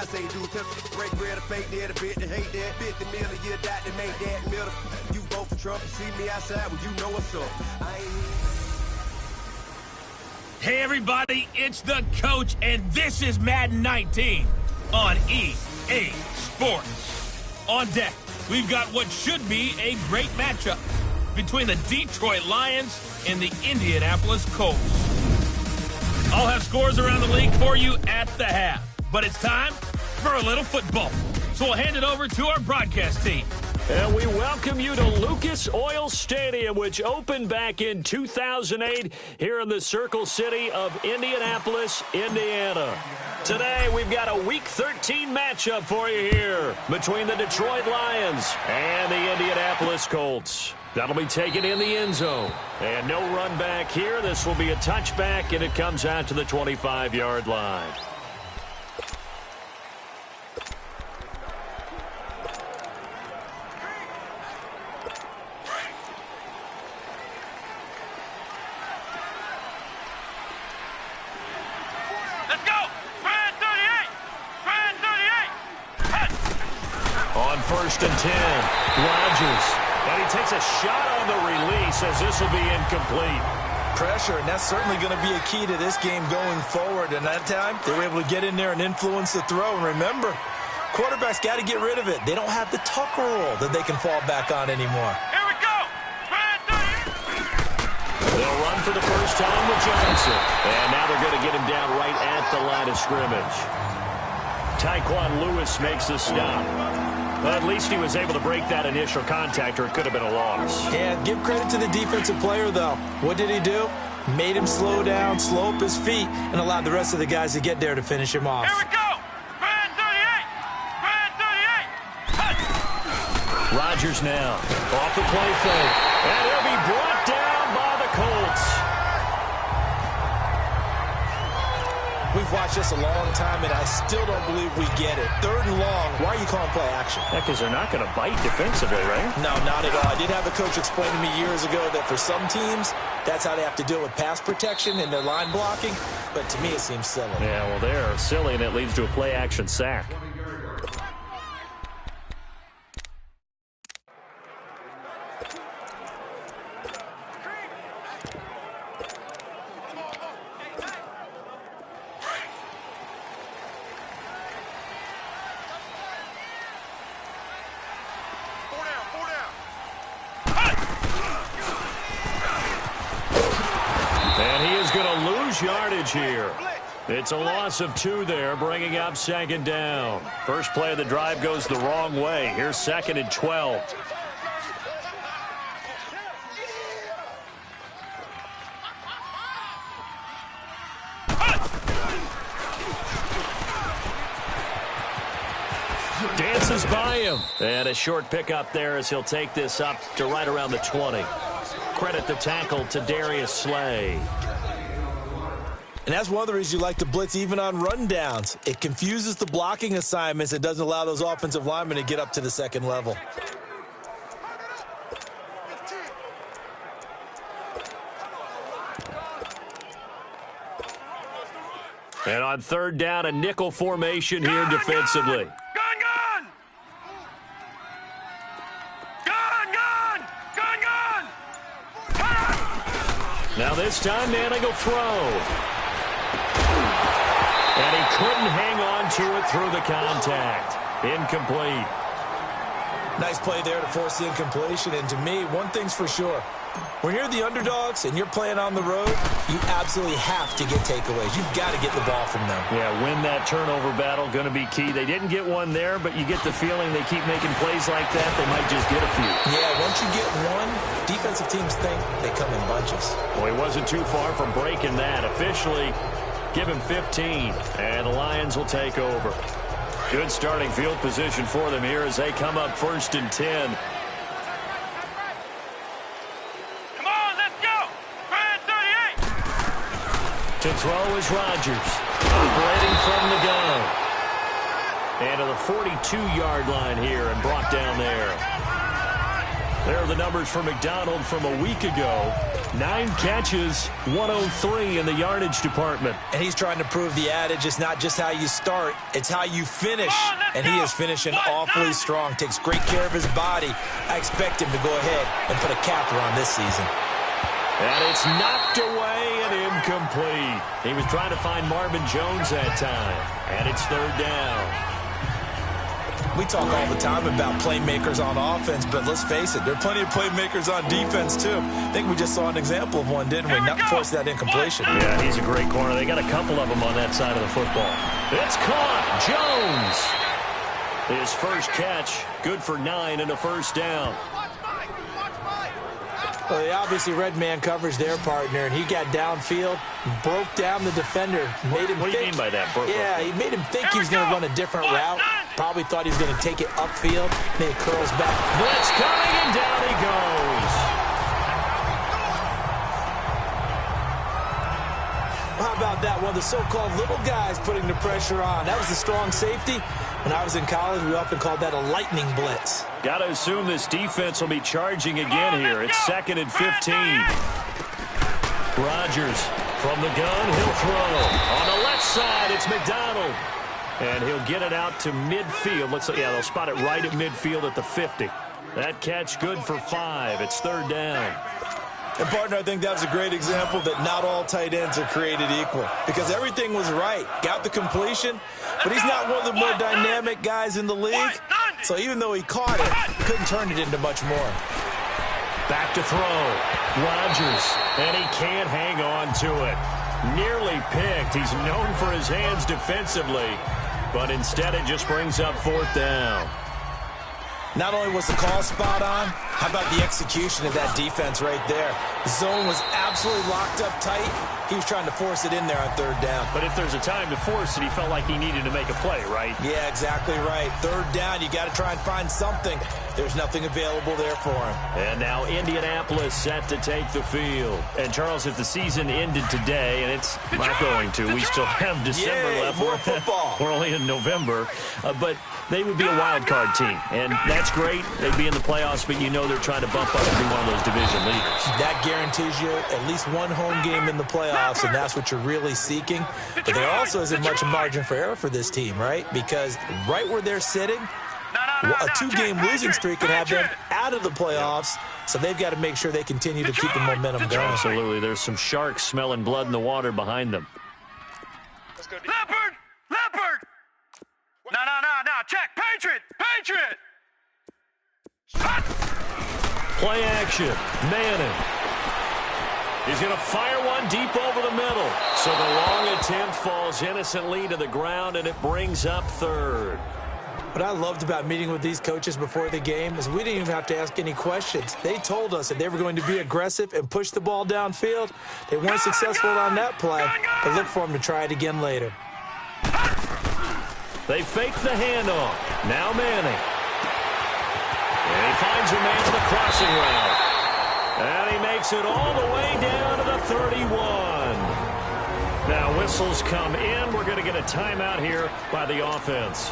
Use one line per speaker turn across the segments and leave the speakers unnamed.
say do to break bread or fake dead, a bit to hate that, 50 million a year, that make that middle. You vote for Trump, you see me outside, well, you know what's up. I ain't
Hey everybody, it's the Coach, and this is Madden 19 on EA Sports. On deck, we've got what should be a great matchup between the Detroit Lions and the Indianapolis Colts. I'll have scores around the league for you at the half, but it's time for a little football. So we'll hand it over to our broadcast team.
And we welcome you to Lucas Oil Stadium, which opened back in 2008 here in the Circle City of Indianapolis, Indiana. Today, we've got a Week 13 matchup for you here between the Detroit Lions and the Indianapolis Colts. That'll be taken in the end zone. And no run back here. This will be a touchback, and it comes out to the 25-yard line. First and 10, Rodgers. And he takes a shot on the release as this will be incomplete.
Pressure, and that's certainly going to be a key to this game going forward. And that time, they were able to get in there and influence the throw. And remember, quarterbacks got to get rid of it. They don't have the Tucker rule that they can fall back on anymore.
Here we go.
They'll run for the first time with Johnson. And now they're going to get him down right at the line of scrimmage. Tyquan Lewis makes the stop. But at least he was able to break that initial contact, or it could have been a loss.
Yeah, give credit to the defensive player, though. What did he do? Made him slow down, slow up his feet, and allowed the rest of the guys to get there to finish him off.
Here we go! Brand 38! Brand 38!
Rodgers now, off the play fake. And he'll be brought down by the Colts.
We've watched this a long time, and I still don't believe we get it. Third and long, why are you calling play action?
Yeah, because they're not going to bite defensively, right?
No, not at all. I did have a coach explain to me years ago that for some teams, that's how they have to deal with pass protection and their line blocking. But to me, it seems silly.
Yeah, well, they're silly, and it leads to a play action sack. Yardage here. It's a loss of 2 there, bringing up second down. First play of the drive goes the wrong way. Here's second and 12. Dances by him. And a short pickup there as he'll take this up to right around the 20. Credit the tackle to Darius Slay.
And that's one of the reasons you like to blitz even on rundowns. It confuses the blocking assignments. It doesn't allow those offensive linemen to get up to the second level.
And on third down, a nickel formation here defensively. Now this time, Manning will throw. And he couldn't hang on to it through the contact. Incomplete.
Nice play there to force the incompletion. And to me, one thing's for sure. When you're the underdogs and you're playing on the road, you absolutely have to get takeaways. You've got to get the ball from them.
Yeah, win that turnover battle, going to be key. They didn't get one there, but you get the feeling they keep making plays like that, they might just get a few.
Yeah, once you get one, defensive teams think they come in bunches.
Well, he wasn't too far from breaking that. Officially, give him 15, and the Lions will take over. Good starting field position for them here as they come up first and 10. To throw is Rodgers, operating from the gun. And to the 42-yard line here and brought down there. There are the numbers for McDonald from a week ago. 9 catches, 103 in the yardage department.
And he's trying to prove the adage, it's not just how you start, it's how you finish. And he is finishing awfully strong, takes great care of his body. I expect him to go ahead and put a capper on this season.
And it's knocked away and incomplete. He was trying to find Marvin Jones that time. And it's 3rd down.
We talk all the time about playmakers on offense, but let's face it, there are plenty of playmakers on defense, too. I think we just saw an example of one, didn't we? Not force that incompletion.
Yeah, he's a great corner. They got a couple of them on that side of the football. It's caught. Jones. His first catch, good for 9 and a first down.
Well, they obviously read man coverage their partner, and he got downfield, broke down the defender, made him
What do you mean by that?
Yeah, he made him think he was going to run a different route. Probably thought he was going to take it upfield. Then he curls back.
Blitz coming, and down he goes.
How about that? One of the so-called little guys putting the pressure on. That was the strong safety. When I was in college, we often called that a lightning blitz.
Got to assume this defense will be charging again here. It's 2nd and 15. Rodgers from the gun. He'll throw. On the left side, it's McDonald. And he'll get it out to midfield. They'll spot it right at midfield at the 50. That catch good for 5. It's 3rd down.
And, partner, I think that was a great example that not all tight ends are created equal. Because everything was right. Got the completion, but he's not one of the more dynamic guys in the league. So even though he caught it, couldn't turn it into much more.
Back to throw. Rodgers, and he can't hang on to it. Nearly picked. He's known for his hands defensively, but instead it just brings up 4th down.
Not only was the call spot on, how about the execution of that defense right there? The zone was absolutely locked up tight. He was trying to force it in there on 3rd down.
But if there's a time to force it, he felt like he needed to make a play, right?
Yeah, exactly right. 3rd down, you got to try and find something. There's nothing available there for him.
And now Indianapolis set to take the field. And, Charles, if the season ended today, and it's not going to, we still have December left.
More football.
We're only in November. But they would be a wild card team. And that's great. They'd be in the playoffs, but you know they're trying to bump up and be one of those division leaders.
That guarantees you at least one home game in the playoffs, and that's what you're really seeking. But there also isn't much margin for error for this team, right? Because right where they're sitting, a 2-game losing streak can have them out of the playoffs, so they've got to make sure they continue to keep the momentum going.
Absolutely. There's some sharks smelling blood in the water behind them.
Leopard! Leopard! No. Check. Patriot!
Play action. Manning. He's going to fire one deep over the middle. So the long attempt falls innocently to the ground, and it brings up 3rd.
What I loved about meeting with these coaches before the game is we didn't even have to ask any questions. They told us that they were going to be aggressive and push the ball downfield. They weren't successful on that play, but look for them to try it again later.
They fake the handoff. Now Manning. And he finds a man to the crossing route. And he makes it all the way down to the 31. Now whistles come in. We're going to get a timeout here by the offense.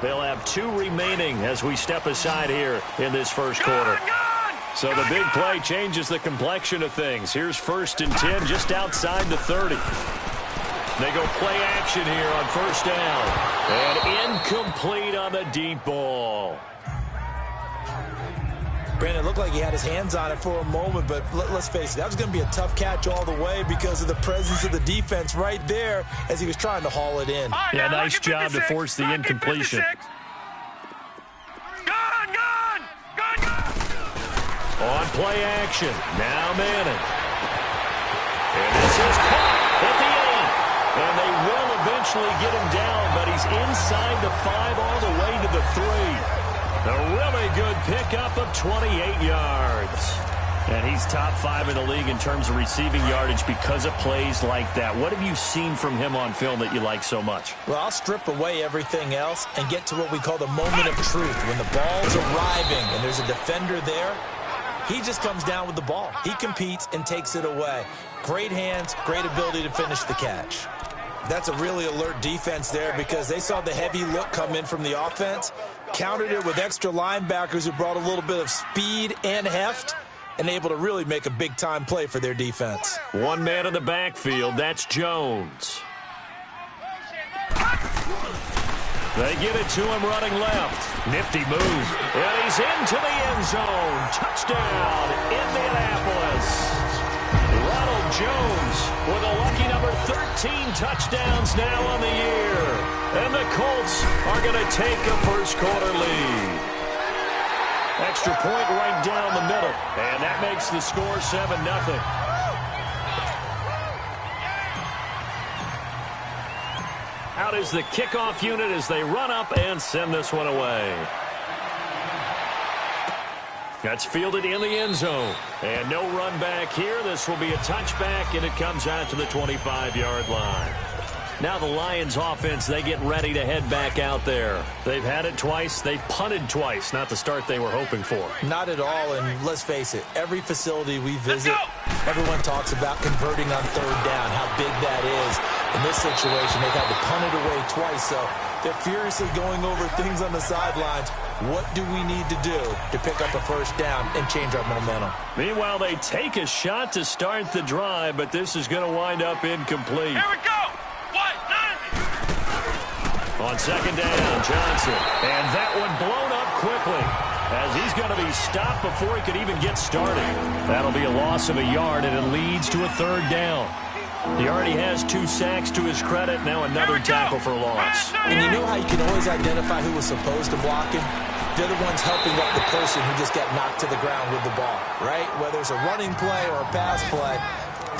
They'll have 2 remaining as we step aside here in this first quarter. So the big play changes the complexion of things. Here's 1st and 10 just outside the 30. They go play action here on 1st down. And incomplete on the deep ball.
Brandon, it looked like he had his hands on it for a moment, but let's face it, that was going to be a tough catch all the way because of the presence of the defense right there as he was trying to haul it in.
Yeah, nice job to force the incompletion.
Gun!
On play action, now Manning. And this is caught at the end. And they will eventually get him down, but he's inside the 5 all the way to the 3. A really good pickup of 28 yards. And he's top 5 in the league in terms of receiving yardage because of plays like that. What have you seen from him on film that you like so much?
Well, I'll strip away everything else and get to what we call the moment of truth. When the ball's arriving and there's a defender there, he just comes down with the ball. He competes and takes it away. Great hands, great ability to finish the catch. That's a really alert defense there because they saw the heavy look come in from the offense, countered it with extra linebackers who brought a little bit of speed and heft, and able to really make a big-time play for their defense.
One man in the backfield, that's Jones. They get it to him running left. Nifty move. And he's into the end zone. Touchdown, Indianapolis. Ronald Jones with a lucky number 13 touchdowns now on the year. And the Colts are going to take a first-quarter lead. Extra point right down the middle. And that makes the score 7-0. Out is the kickoff unit as they run up and send this one away. That's fielded in the end zone. And no run back here. This will be a touchback, and it comes out to the 25-yard line. Now the Lions offense, they get ready to head back out there. They've had it twice. They've punted twice. Not the start they were hoping for.
Not at all, and let's face it, every facility we visit, everyone talks about converting on third down, how big that is. In this situation, they've had to punt it away twice, so they're furiously going over things on the sidelines. What do we need to do to pick up a first down and change our momentum?
Meanwhile, they take a shot to start the drive, but this is going to wind up incomplete.
Here we go.
On second down, Johnson. And that one blown up quickly as he's going to be stopped before he could even get started. That'll be a loss of a yard, and it leads to a third down. He already has 2 sacks to his credit. Now another tackle for loss.
And you know how you can always identify who was supposed to block him? They're the ones helping up the person who just got knocked to the ground with the ball, right? Whether it's a running play or a pass play,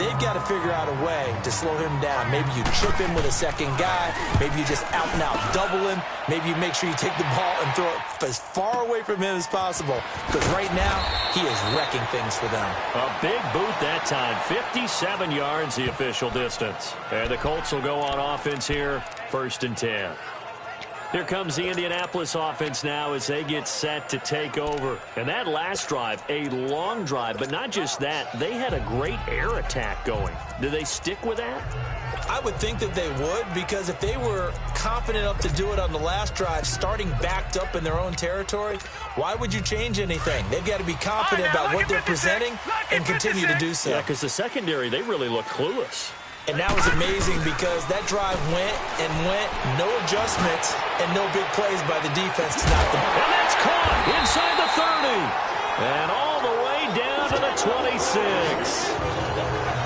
they've got to figure out a way to slow him down. Maybe you chip him with a second guy. Maybe you just out-and-out double him. Maybe you make sure you take the ball and throw it as far away from him as possible. Because right now, he is wrecking things for them.
A big boot that time. 57 yards, the official distance. And the Colts will go on offense here, 1st and 10. Here comes the Indianapolis offense now as they get set to take over. And that last drive, a long drive, but not just that. They had a great air attack going. Do they stick with that?
I would think that they would, because if they were confident enough to do it on the last drive, starting backed up in their own territory, why would you change anything? They've got to be confident about what they're presenting and continue to do so.
Yeah, because the secondary, they really look clueless.
And that was amazing because that drive went and went, no adjustments, and no big plays by the defense to knock them out.
And that's caught inside the 30. And all the way down to the 26.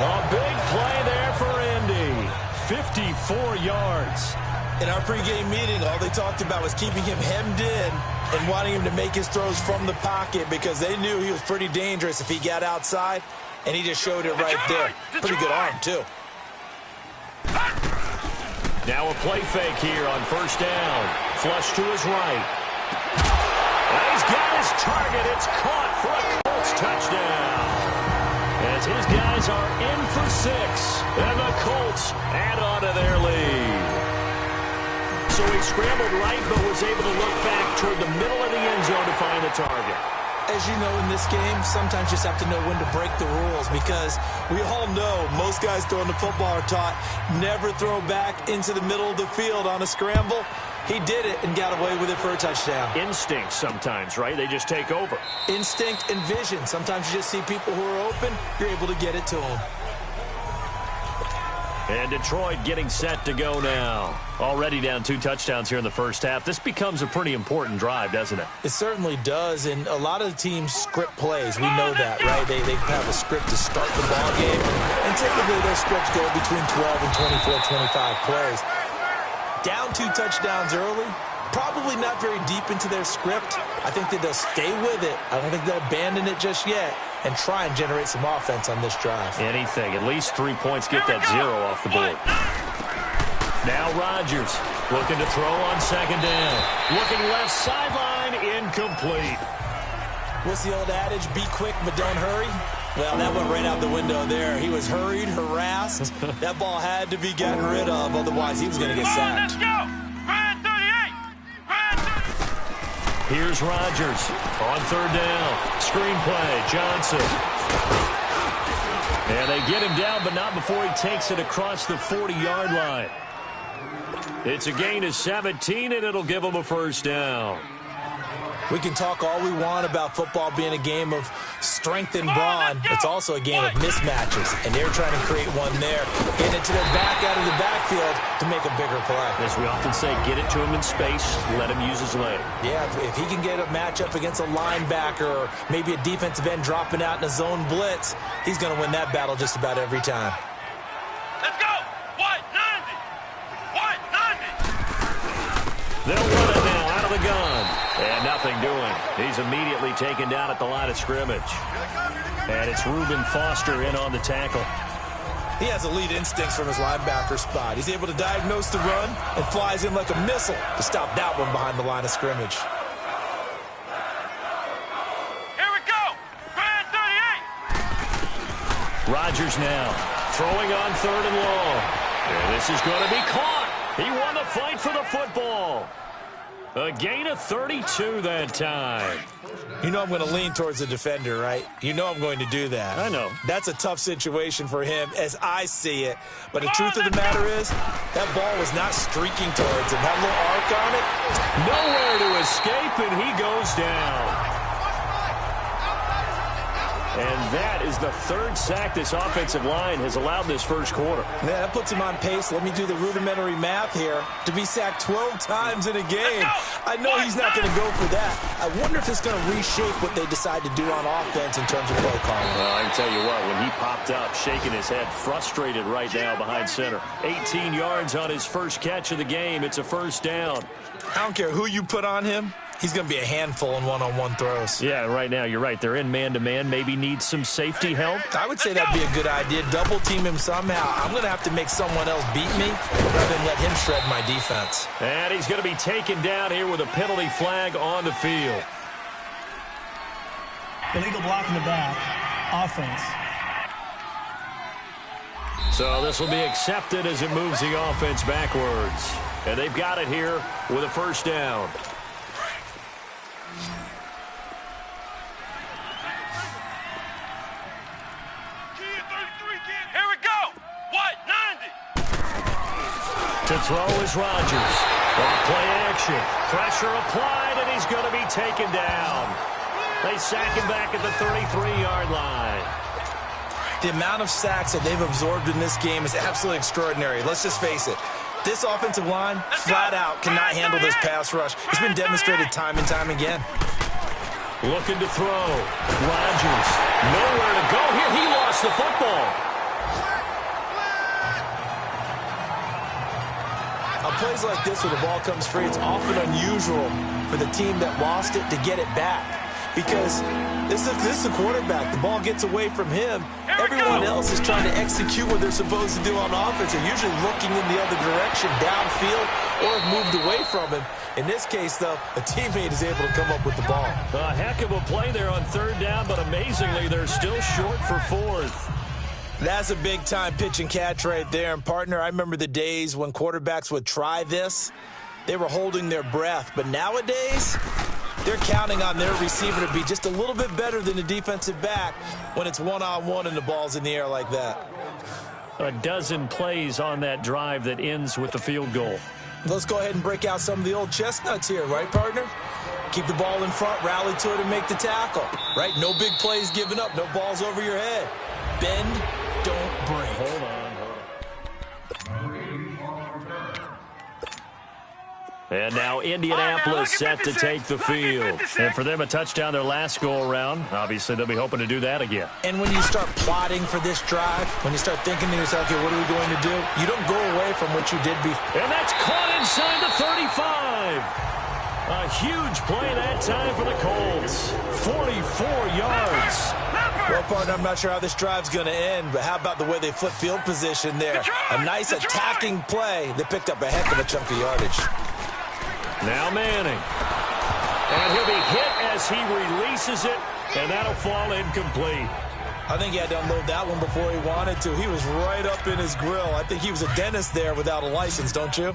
A big play there for Indy. 54 yards.
In our pregame meeting, all they talked about was keeping him hemmed in and wanting him to make his throws from the pocket because they knew he was pretty dangerous if he got outside, and he just showed it right there. Pretty good arm, too.
Now a play fake here on 1st down. Flush to his right. And he's got his target. It's caught for a Colts touchdown. As his guys are in for 6. And the Colts add on to their lead. So he scrambled right but was able to look back toward the middle of the end zone to find the target.
As you know, in this game, sometimes you just have to know when to break the rules because we all know most guys throwing the football are taught never throw back into the middle of the field on a scramble. He did it and got away with it for a touchdown.
Instinct sometimes, right? They just take over.
Instinct and vision. Sometimes you just see people who are open, you're able to get it to them.
And Detroit getting set to go now. Already down 2 touchdowns here in the first half. This becomes a pretty important drive, doesn't it?
It certainly does, and a lot of the teams script plays. We know that, right? They have a script to start the ball game, and typically their scripts go between 12 and 24, 25 plays. Down 2 touchdowns early, probably not very deep into their script. I think that they'll stay with it. I don't think they'll abandon it just yet and try and generate some offense on this drive.
Anything. At least 3 points. Get that 0 off the board. Now Rodgers looking to throw on 2nd down. Looking left sideline. Incomplete.
What's the old adage? Be quick, but don't hurry. Well, that went right out the window there. He was hurried, harassed. That ball had to be gotten rid of. Otherwise, he was going to get sacked.
Let's go. Red 38. Red 38.
Here's Rodgers on 3rd down. Screen play. Johnson. And they get him down, but not before he takes it across the 40-yard line. It's a gain of 17, and it'll give him a first down.
We can talk all we want about football being a game of strength and brawn. It's also a game of mismatches, and they're trying to create one there. Getting it to their back out of the backfield to make a bigger play.
As we often say, get it to him in space, let him use his leg.
Yeah, if he can get a matchup against a linebacker or maybe a defensive end dropping out in a zone blitz, he's going to win that battle just about every time.
Let's go! White 90! White 90!
They'll run it now out of the gun. And nothing doing. He's immediately taken down at the line of scrimmage. And it's Reuben Foster in on the tackle.
He has elite instincts from his linebacker spot. He's able to diagnose the run and flies in like a missile to stop that one behind the line of scrimmage.
Here we go! Brand 38!
Rodgers now throwing on 3rd and long. And this is going to be caught. He won the fight for the football. A gain of 32 that time.
You know I'm going to lean towards the defender, right? You know I'm going to do that.
I know.
That's a tough situation for him as I see it. But the truth of the matter is, that ball was not streaking towards him. That little arc on it.
Nowhere to escape, and he goes down. And that is the 3rd sack this offensive line has allowed this first quarter.
Yeah, that puts him on pace. Let me do the rudimentary math here. To be sacked 12 times in a game. I know he's not going to go for that. I wonder if it's going to reshape what they decide to do on offense in terms of play calling.
Well, I can tell you what, when he popped up, shaking his head, frustrated right now behind center. 18 yards on his first catch of the game. It's a first down.
I don't care who you put on him. He's going to be a handful in one-on-one throws.
Yeah, right now, you're right. They're in man-to-man. Maybe need some safety help.
I would say that'd be a good idea. Double team him somehow. I'm going to have to make someone else beat me rather than let him shred my defense.
And he's going to be taken down here with a penalty flag on the field.
Illegal block in the back. Offense.
So this will be accepted as it moves the offense backwards. And they've got it here with a first down.
Here we go! White 90!
To throw is Rodgers. Off play action. Pressure applied, and he's going to be taken down. They sack him back at the 33-yard line.
The amount of sacks that they've absorbed in this game is absolutely extraordinary. Let's just face it. This offensive line, flat out, cannot handle this pass rush. It's been demonstrated time and time again.
Looking to throw. Rodgers. Nowhere to go here. He lost the football.
On plays like this where the ball comes free, it's often unusual for the team that lost it to get it back. Because this is the quarterback. The ball gets away from him. Everyone else is trying to execute what they're supposed to do on offense. They're usually looking in the other direction, downfield, or have moved away from him. In this case, though, a teammate is able to come up with the ball.
A heck of a play there on 3rd down, but amazingly, they're still short for 4th.
That's a big-time pitch and catch right there. And, partner, I remember the days when quarterbacks would try this. They were holding their breath. But nowadays, they're counting on their receiver to be just a little bit better than the defensive back when it's one-on-one and the ball's in the air like that.
A dozen plays on that drive that ends with the field goal.
Let's go ahead and break out some of the old chestnuts here, right, partner? Keep the ball in front, rally to it, and make the tackle, right? No big plays given up, no balls over your head. Bend, don't break.
Hold on. And now Indianapolis set to take the field. And for them, a touchdown their last go-around. Obviously, they'll be hoping to do that again.
And when you start plotting for this drive, when you start thinking to yourself, okay, what are we going to do? You don't go away from what you did before.
And that's caught inside the 35. A huge play that time for the Colts. 44 yards.
Well, partner, I'm not sure how this drive's going to end, but how about the way they flip field position there? A nice attacking play. They picked up a heck of a chunk of yardage.
Now Manning. And he'll be hit as he releases it, and that'll fall incomplete.
I think he had to unload that one before he wanted to. He was right up in his grill. I think he was a dentist there without a license, don't you?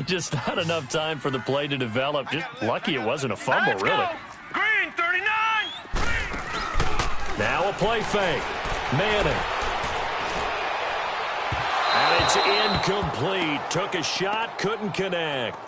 Just not enough time for the play to develop. Just lucky it wasn't a fumble, really.
Green 39.
Now a play fake. Manning. And it's incomplete. Took a shot, couldn't connect.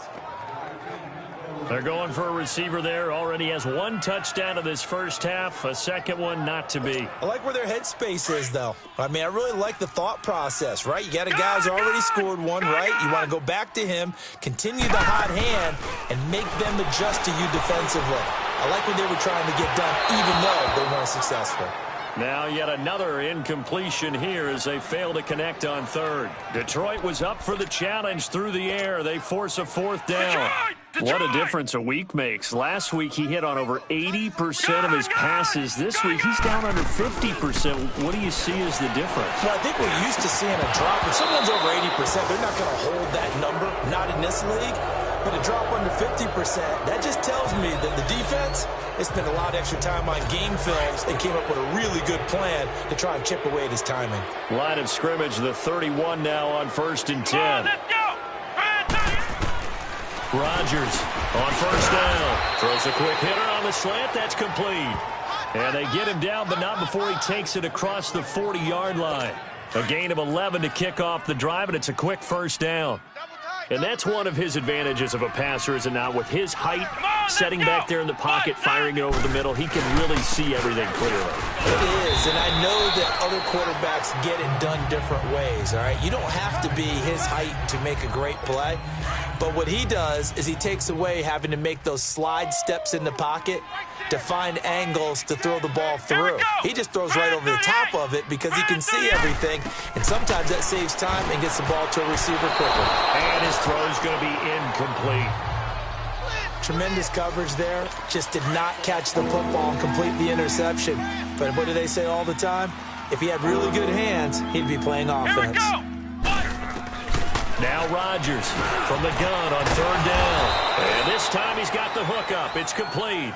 They're going for a receiver there. Already has one touchdown in this first half. A second one not to be.
I like where their headspace is, though. I mean, I really like the thought process, right? You got a guy who's already scored one, right? You want to go back to him, continue the hot hand, and make them adjust to you defensively. I like what they were trying to get done, even though they weren't successful.
Now yet another incompletion here as they fail to connect on third. Detroit was up for the challenge through the air. They force a fourth down. What a difference a week makes. Last week he hit on over 80% of his passes. This week he's down under 50%. What do you see as the difference?
Well, I think we're used to seeing a drop. If someone's over 80%, they're not going to hold that number, not in this league. But a drop under 50%, that just tells me that the defense has spent a lot of extra time on game films and came up with a really good plan to try and chip away at his timing.
Line of scrimmage, the 31 now on 1st and 10.
Let's go.
Rodgers on first down. Throws a quick hitter on the slant. That's complete. And they get him down, but not before he takes it across the 40-yard line. A gain of 11 to kick off the drive, and it's a quick first down. And that's one of his advantages of a passer, is it not? With his height, setting back there in the pocket, firing it over the middle, he can really see everything clearly.
It is, and I know that other quarterbacks get it done different ways, all right? You don't have to be his height to make a great play. But what he does is he takes away having to make those slide steps in the pocket to find angles to throw the ball through. He just throws right over the top of it because he can see everything, and sometimes that saves time and gets the ball to a receiver quicker.
And his throw is going to be incomplete.
Tremendous coverage there. Just did not catch the football and complete the interception. But what do they say all the time? If he had really good hands, he'd be playing offense.
Now Rodgers from the gun on third down. And this time he's got the hook up. It's complete.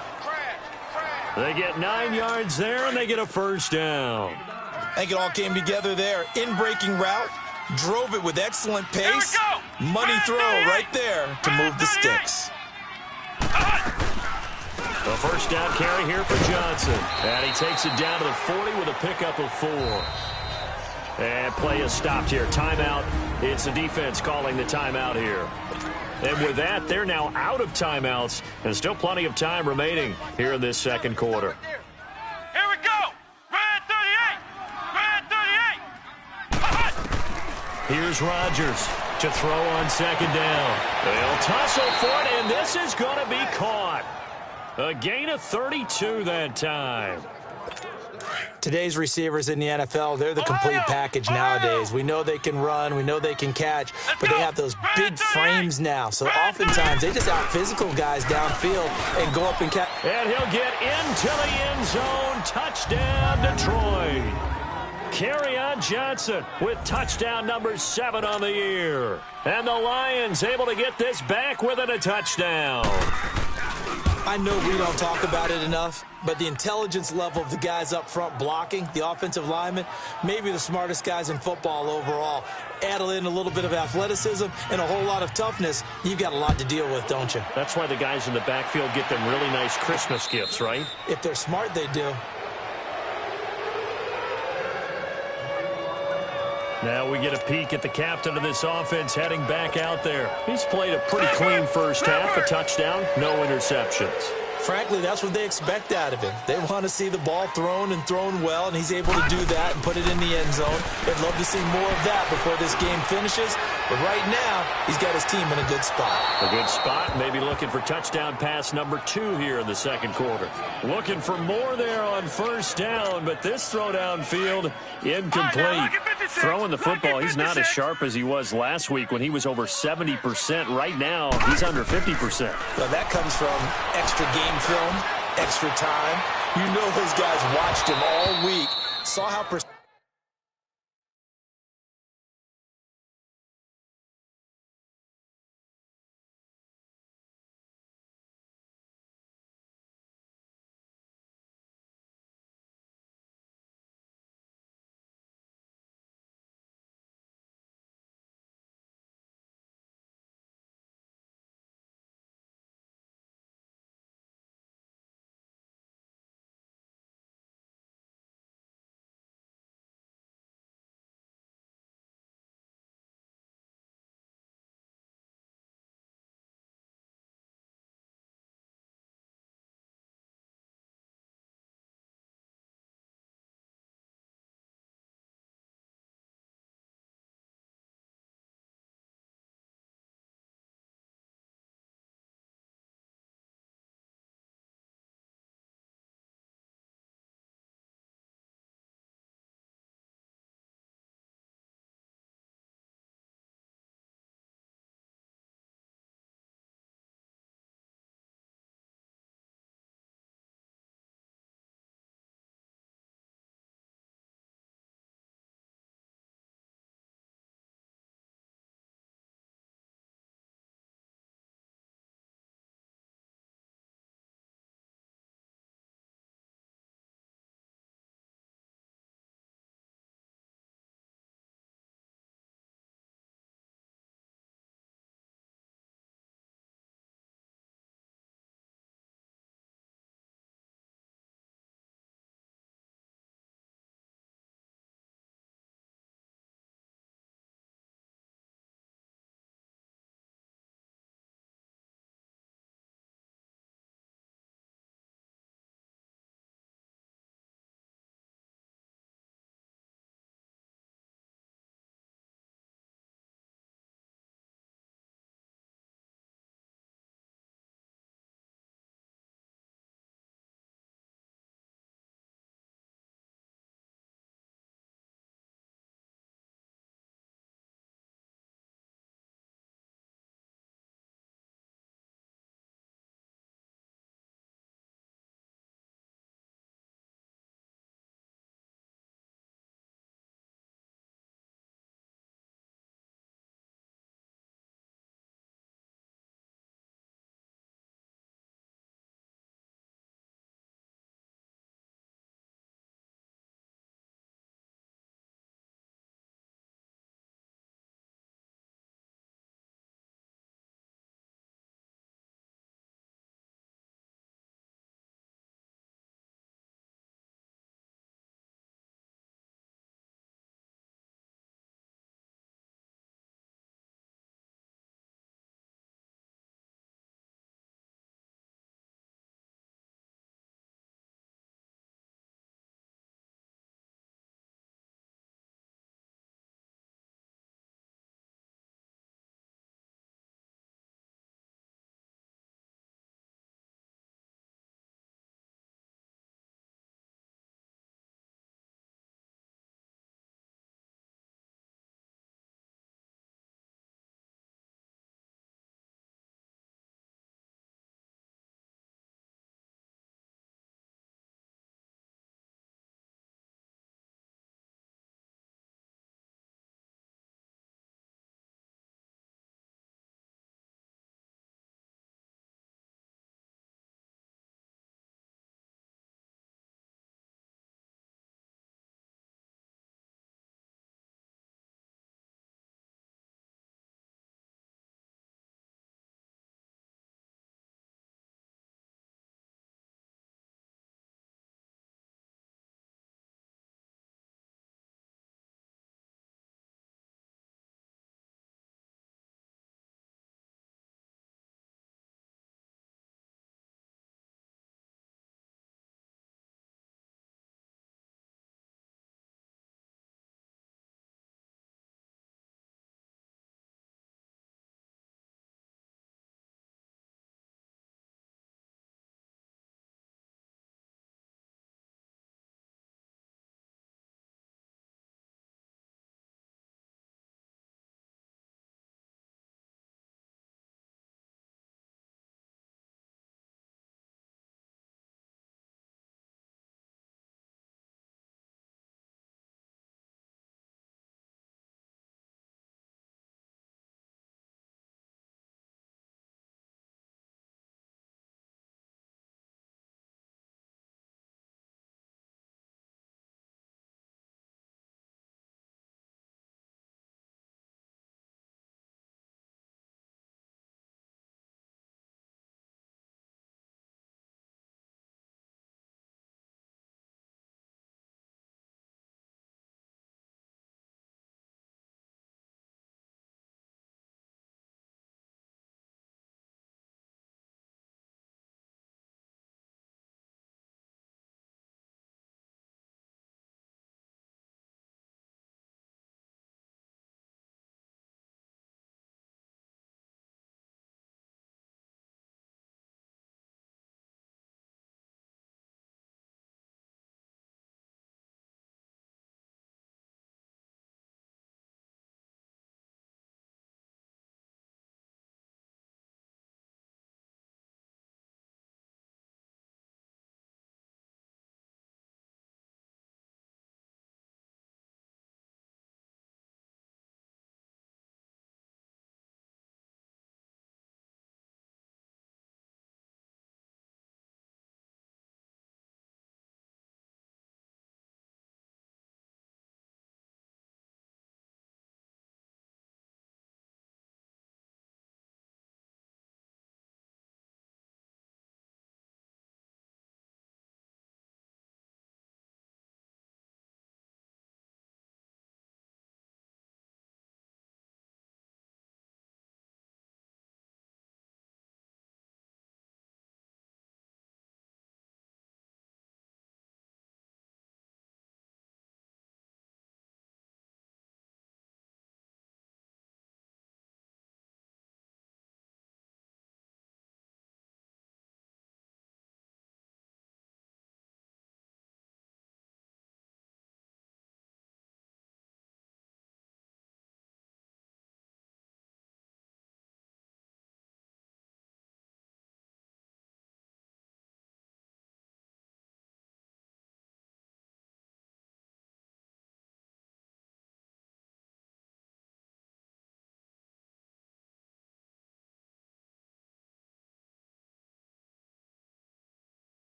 They get 9 yards there, and they get a first down.
I think it all came together there. In-breaking route, drove it with excellent pace. Money throw right there to move the sticks.
The first down carry here for Johnson. And he takes it down to the 40 with a pickup of 4. And play is stopped here. Timeout. It's the defense calling the timeout here. And with that, they're now out of timeouts. And still plenty of time remaining here in this second quarter.
Here we go. Red 38. Red 38.
Here's Rodgers to throw on second down. They'll tussle for it, and this is going to be caught. A gain of 32 that time.
Today's receivers in the NFL, they're the complete package nowadays. We know they can run, we know they can catch, but they have those big frames now. So oftentimes they just out-physical guys downfield and go up and catch.
And he'll get into the end zone. Touchdown, Detroit. Kerryon Johnson with touchdown number 7 on the year. And the Lions able to get this back within a touchdown.
I know we don't talk about it enough, but the intelligence level of the guys up front blocking, the offensive linemen, maybe the smartest guys in football overall. Add in a little bit of athleticism and a whole lot of toughness, you've got a lot to deal with, don't you?
That's why the guys in the backfield get them really nice Christmas gifts, right?
If they're smart, they do.
Now we get a peek at the captain of this offense heading back out there. He's played a pretty clean first half, a touchdown, no interceptions.
Frankly, that's what they expect out of him. They want to see the ball thrown and thrown well, and he's able to do that and put it in the end zone. They'd love to see more of that before this game finishes. But right now, he's got his team in a good spot.
A good spot, maybe looking for touchdown pass number 2 here in the second quarter. Looking for more there on first down, but this throw downfield, incomplete. Throwing the football, he's not as sharp as he was last week when he was over 70%. Right now, he's under 50%.
Well, that comes from extra game film, extra time. You know those guys watched him all week, saw how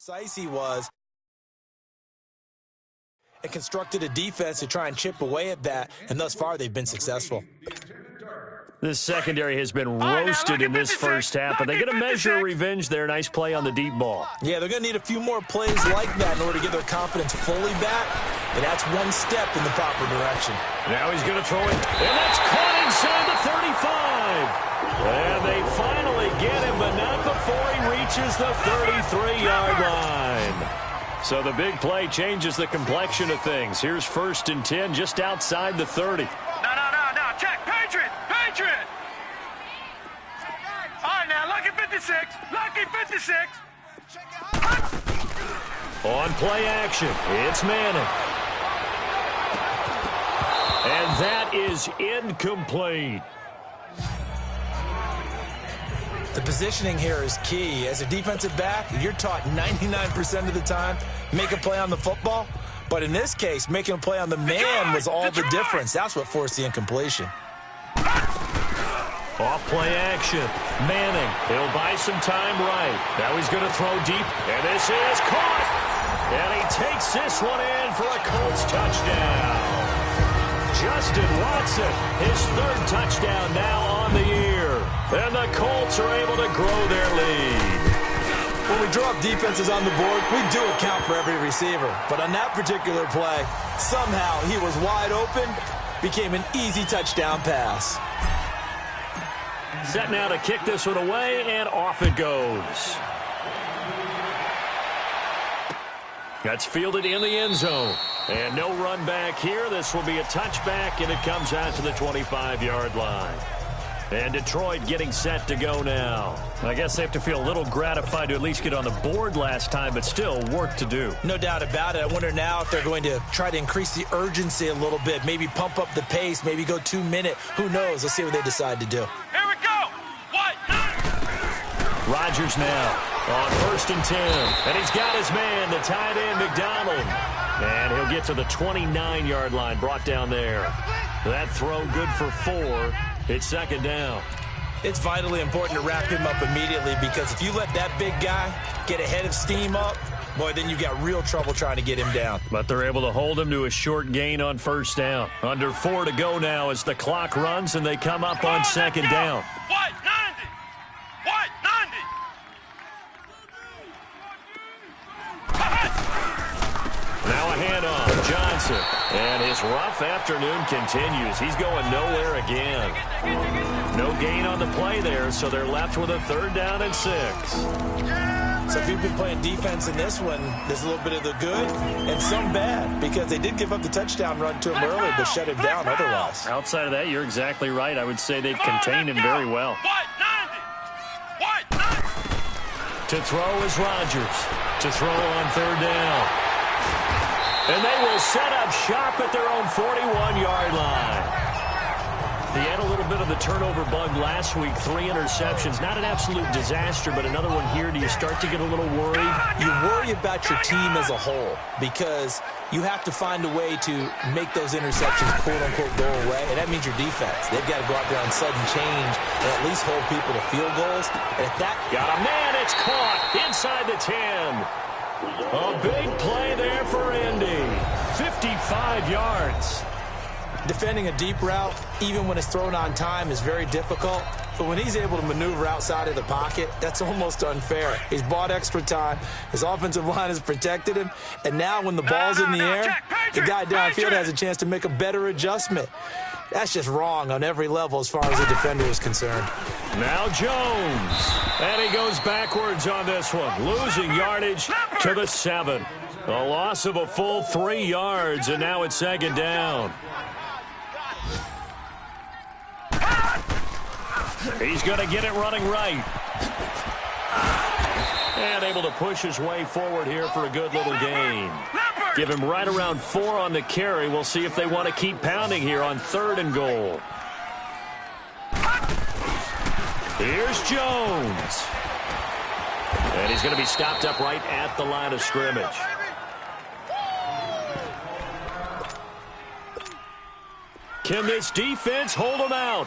precise he was and constructed a defense to try and chip away at that, and thus far they've been successful.
This secondary has been roasted in this first half, but they get a measure of revenge there. Nice play on the deep ball.
Yeah, they're going to need a few more plays like that in order to get their confidence fully back, and that's one step in the proper direction.
Now he's going to throw it, and that's caught inside the 35. And they finally get him, but not before he reaches the 33-yard line. So the big play changes the complexion of things. Here's 1st and 10 just outside the 30.
No. Check. Patriot. All right, now, lucky 56.
On play action, it's Manning. And that is incomplete.
The positioning here is key. As a defensive back, you're taught 99% of the time, make a play on the football. But in this case, making a play on the man was all the difference. That's what forced the incompletion.
Off play action. Manning, he'll buy some time right. Now he's going to throw deep, and this is caught. And he takes this one in for a Colts touchdown. Justin Watson, his 3rd touchdown now on the year. And the Colts are able to grow their lead. When we draw up defenses on the board, we do account for every receiver. But on that particular play, somehow he was wide open, became an easy touchdown pass. Set now to kick this one away, and off it goes. That's fielded in the end zone. And no run back here. This will be a touchback, and it comes out to the 25-yard line. And Detroit getting set to go now. I guess they have to feel a little gratified to at least get on the board last time, but still work to do.
No doubt about it. I wonder now if they're going to try to increase the urgency a little bit, maybe pump up the pace, maybe go 2-minute. Who knows? Let's see what they decide to do.
Here we go. What?
Rodgers now on 1st and 10. And he's got his man, the tight end, McDonald. And he'll get to the 29-yard line, brought down there. That throw good for 4. It's 2nd down.
It's vitally important to wrap him up immediately, because if you let that big guy get ahead of steam up, boy, then you've got real trouble trying to get him down.
But they're able to hold him to a short gain on 1st down. Under 4 to go now as the clock runs, and they come up on 2nd down.
What? 90.
Now a handoff, Johnson. And his rough afternoon continues. He's going nowhere again. No gain on the play there, so they're left with a 3rd down and 6.
So if you've been playing defense in this one, there's a little bit of the good and some bad, because they did give up the touchdown run to him early, but shut him down otherwise.
Outside of that, you're exactly right. I would say they've contained him very well.
What? 90.
To throw is Rodgers. To throw on 3rd down. And they will set up shop at their own 41-yard line. He had a little bit of the turnover bug last week, 3 interceptions. Not an absolute disaster, but another one here. Do you start to get a little worried?
You worry about your team as a whole, because you have to find a way to make those interceptions, quote-unquote, go away, and that means your defense. They've got to go out there on sudden change and at least hold people to field goals. And if that...
Got a man, it's caught inside the 10. A big play there for Indy. 55 yards.
Defending a deep route, even when it's thrown on time, is very difficult. But when he's able to maneuver outside of the pocket, that's almost unfair. He's bought extra time. His offensive line has protected him. And now when the ball's in the air, the guy downfield has a chance to make a better adjustment. That's just wrong on every level as far as the defender is concerned.
Now Jones. And he goes backwards on this one, losing yardage to the 7. A loss of a full 3 yards, and now it's 2nd down. He's going to get it running right. And able to push his way forward here for a good little gain. Give him right around 4 on the carry. We'll see if they want to keep pounding here on 3rd and goal. Here's Jones. And he's going to be stopped up right at the line of scrimmage. Can this defense hold him out?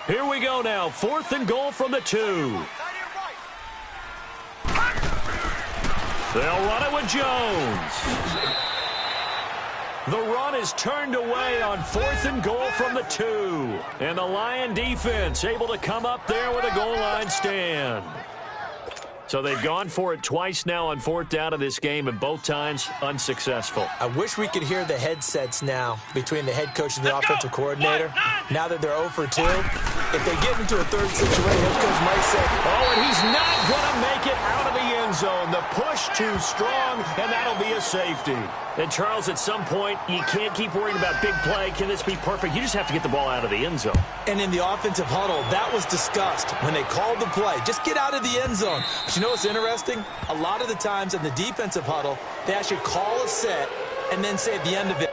Here we go now. 4th and goal from the 2. They'll run it with Jones. The run is turned away on 4th and goal from the 2. And the Lion defense able to come up there with a goal line stand. So they've gone for it twice now on 4th down of this game, and both times unsuccessful.
I wish we could hear the headsets now between the head coach and the offensive coordinator. Now that they're 0 for 2, if they get into a third situation, head coach might say,
oh, and he's not going to make it out of the end zone. The push too strong, and that'll be a safety. And, Charles, at some point, you can't keep worrying about big play. Can this be perfect? You just have to get the ball out of the end zone.
And in the offensive huddle, that was discussed when they called the play. Just get out of the end zone. But you know what's interesting? A lot of the times in the defensive huddle, they actually call a set and then say at the end of it,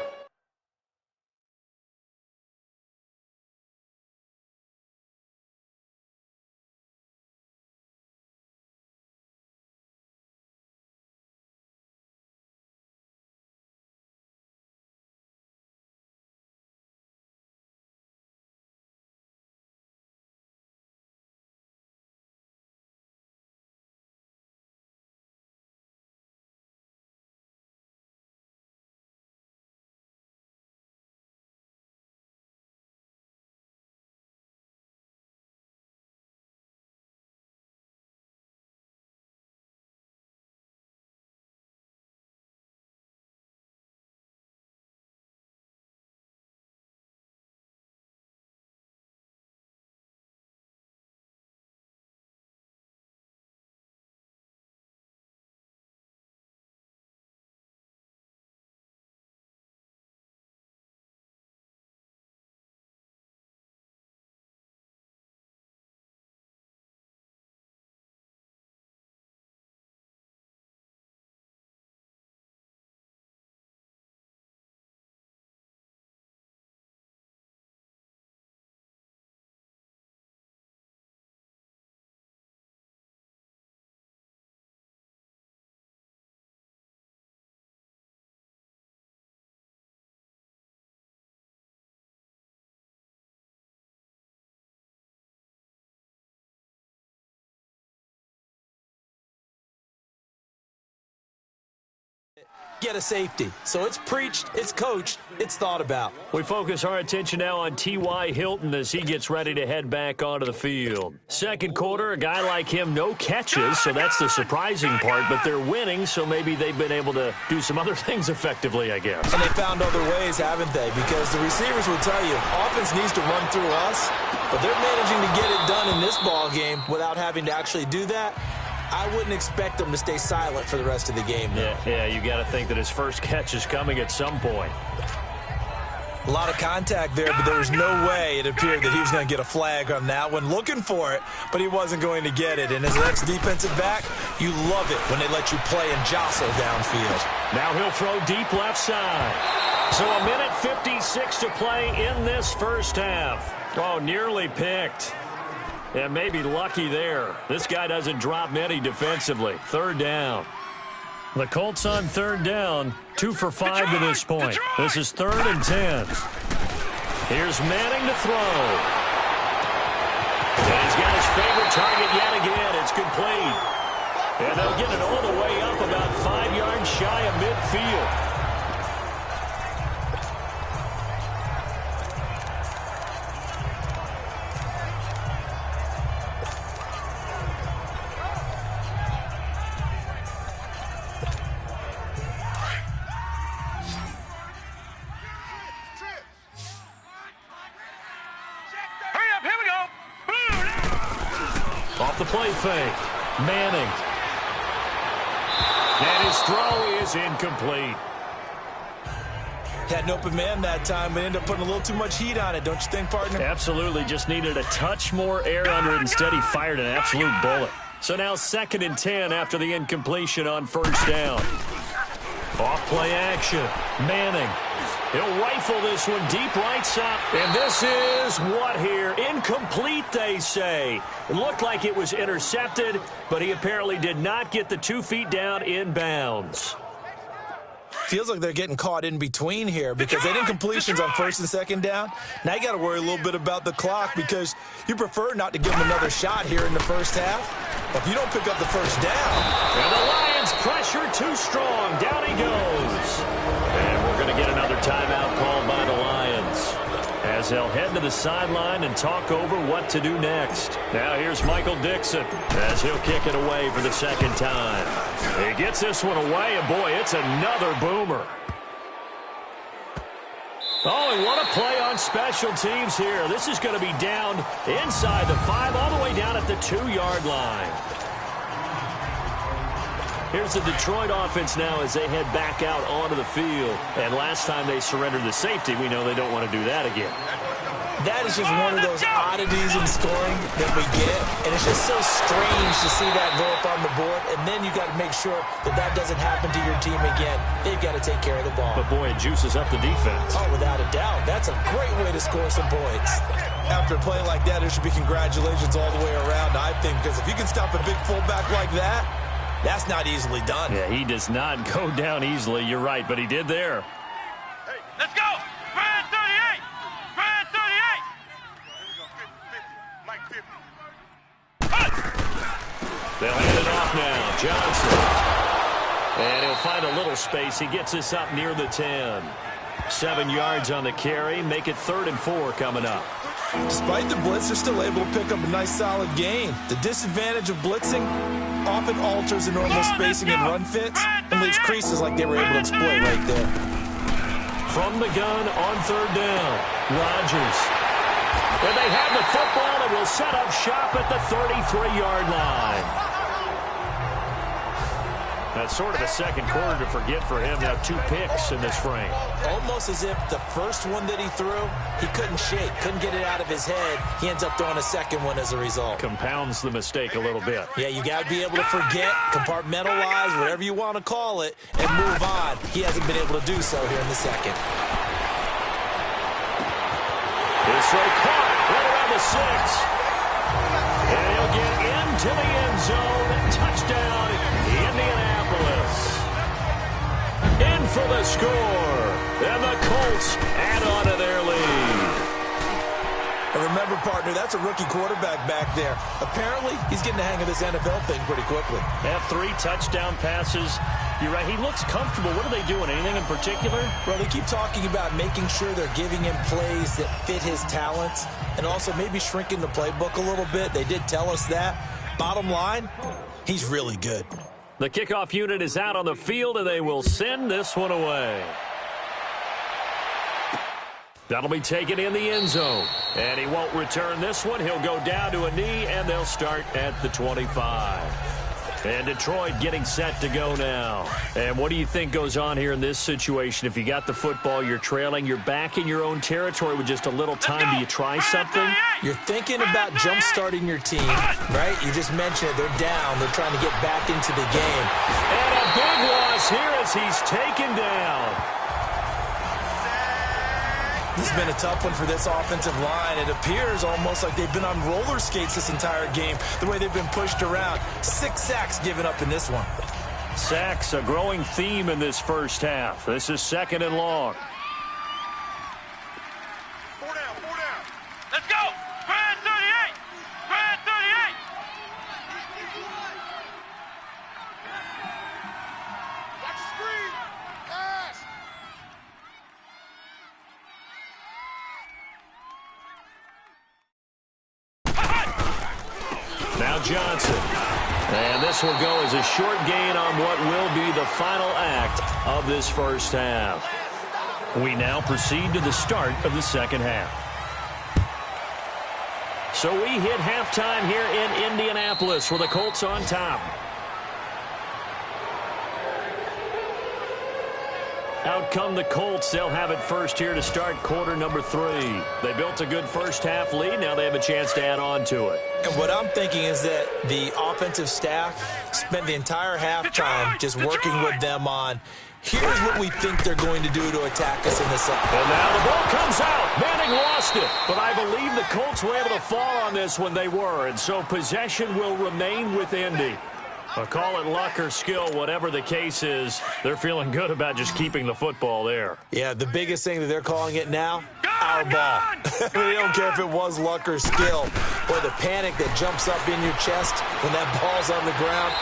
get a safety. So it's preached, it's coached, it's thought about.
We focus our attention now on T.Y. Hilton as he gets ready to head back onto the field. Second quarter, a guy like him, no catches, so that's the surprising part, but they're winning, so maybe they've been able to do some other things effectively, I guess.
And they found other ways, haven't they? Because the receivers will tell you, offense needs to run through us, but they're managing to get it done in this ball game without having to actually do that. I wouldn't expect them to stay silent for the rest of the game, though.
Yeah, you got to think that his first catch is coming at some point.
A lot of contact there, but there was no way it appeared that he was going to get a flag on that one. Looking for it, but he wasn't going to get it. And as an ex-defensive back, you love it when they let you play and jostle downfield.
Now he'll throw deep left side. So a minute 56 to play in this first half. Oh, nearly picked. Yeah, maybe lucky there. This guy doesn't drop many defensively. Third down. The Colts on third down, 2 for 5 to this point. This is 3rd and 10. Here's Manning to throw. And he's got his favorite target yet again. It's complete. And they'll get it all the way up about 5 yards shy of midfield. Off the play fake. Manning. And his throw is incomplete.
Had an open man that time, but ended up putting a little too much heat on it, don't you think, partner?
Absolutely. Just needed a touch more air under it. Instead, he fired an absolute bullet. So now 2nd and 10 after the incompletion on first down. Off play action. Manning. He'll rifle this one deep right side. And this is what here? Incomplete, they say. It looked like it was intercepted, but he apparently did not get the 2 feet down in bounds.
Feels like they're getting caught in between here because they did completions on 1st and 2nd down. Now you got to worry a little bit about the clock because you prefer not to give them another shot here in the first half. But if you don't pick up the first down.
And the Lions Lions pressure too strong. Down he goes. And we're going to get another timeout called by the Lions, as they'll head to the sideline and talk over what to do next. Now here's Michael Dixon as he'll kick it away for the second time. He gets this one away, and boy, it's another boomer. Oh, and what a play on special teams here. This is going to be down inside the 5, all the way down at the 2-yard line. Here's the Detroit offense now as they head back out onto the field. And last time they surrendered the safety, we know they don't want to do that again.
That is just one of those oddities in scoring that we get, and it's just so strange to see that go up on the board, and then you got to make sure that that doesn't happen to your team again. They've got to take care of the ball.
But boy, it juices up the defense.
Oh, without a doubt. That's a great way to score some points. After a play like that, there should be congratulations all the way around, I think, because if you can stop a big fullback like that, that's not easily done.
Yeah, he does not go down easily. You're right, but he did there.
Hey, let's go! Brad 38! Brad 38! Mike 50.
They'll hand it off now. Johnson. And he'll find a little space. He gets us up near the 10. 7 yards on the carry. Make it 3rd and 4 coming up.
Despite the blitz, they're still able to pick up a nice solid gain. The disadvantage of blitzing often alters the normal spacing and run fits and leaves creases like they were able to exploit right there.
From the gun on 3rd down, Rodgers. And they have the football and will set up shop at the 33-yard line. That's sort of a second quarter to forget for him. Now 2 picks in this frame.
Almost as if the first one that he threw, he couldn't shake, couldn't get it out of his head. He ends up throwing a second one as a result.
Compounds the mistake a little bit.
Yeah, you got to be able to forget, compartmentalize, whatever you want to call it, and move on. He hasn't been able to do so here in the second.
This throw caught right around the 6. And he'll get into the end zone. Touchdown, Indianapolis. In for the score. And the Colts add on to their lead.
And remember, partner, that's a rookie quarterback back there. Apparently, he's getting the hang of this NFL thing pretty quickly.
Have 3 touchdown passes. You're right. He looks comfortable. What are they doing? Anything in particular?
Well, they keep talking about making sure they're giving him plays that fit his talents and also maybe shrinking the playbook a little bit. They did tell us that. Bottom line, he's really good.
The kickoff unit is out on the field, and they will send this one away. That'll be taken in the end zone. And he won't return this one. He'll go down to a knee, and they'll start at the 25. And Detroit getting set to go now. And what do you think goes on here in this situation? If you got the football, you're trailing, you're back in your own territory with just a little time. Do you try something?
You're thinking about jump-starting your team, right? You just mentioned it. They're down. They're trying to get back into the game.
And a big loss here as he's taken down.
This has been a tough one for this offensive line. It appears almost like they've been on roller skates this entire game, the way they've been pushed around. 6 sacks given up in this one.
Sacks, a growing theme in this first half. This is 2nd and long.
4 down, 4 down. Let's go! Brad 38! Brad 38! Watch the screen! Pass!
Now Johnson. And this will go as a short gain on what will be the final act of this first half. We now proceed to the start of the second half. So we hit halftime here in Indianapolis with the Colts on top. Out come the Colts. They'll have it first here to start quarter number 3. They built a good first half lead. Now they have a chance to add on to it.
And what I'm thinking is that the offensive staff spent the entire halftime just working with them on, here's what we think they're going to do to attack us in the second.
And now the ball comes out. Manning lost it. But I believe the Colts were able to fall on this when they were. And so possession will remain with Indy. Well, call it luck or skill, whatever the case is, they're feeling good about just keeping the football there.
Yeah, the biggest thing that they're calling it now, our ball. They don't care if it was luck or skill, or the panic that jumps up in your chest when that ball's on the ground.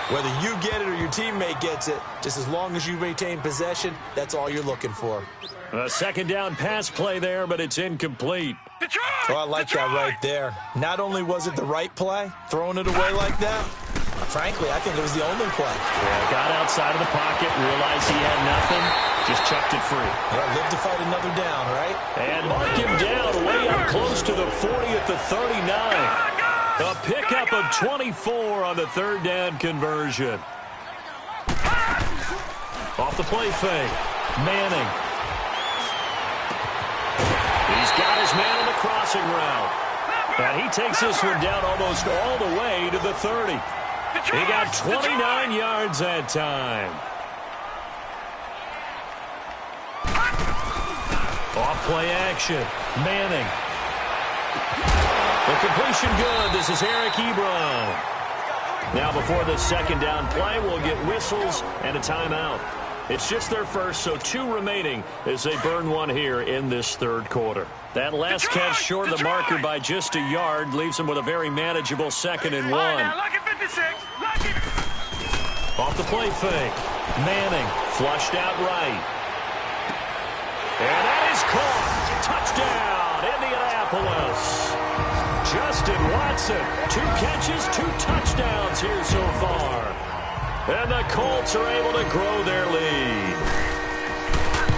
Whether you get it or your teammate gets it, just as long as you maintain possession, that's all you're looking for.
A second down pass play there, but it's incomplete.
Oh, I like that right there. Not only was it the right play, throwing it away like that, frankly, I think it was the only play.
Yeah, got outside of the pocket, realized he had nothing, just chucked it free.
Yeah, live to fight another down, right?
And mark him down way up close to the 40 at the 39. A pickup of 24 on the third down conversion. Off the play fake, Manning. He's got his man on the crossing route. And he takes this one down almost all the way to the 30. He got 29 yards that time. Off play action, Manning. The completion good. This is Eric Ebron. Now before the second down play, we'll get whistles and a timeout. It's just their first, so 2 remaining as they burn one here in this third quarter. That last catch short of the marker by just a yard leaves them with a very manageable 2nd and 1. Off the play fake. Manning flushed out right. And that is caught. Touchdown, Indianapolis. Justin Watson, 2 catches, 2 touchdowns here so far. And the Colts are able to grow their lead.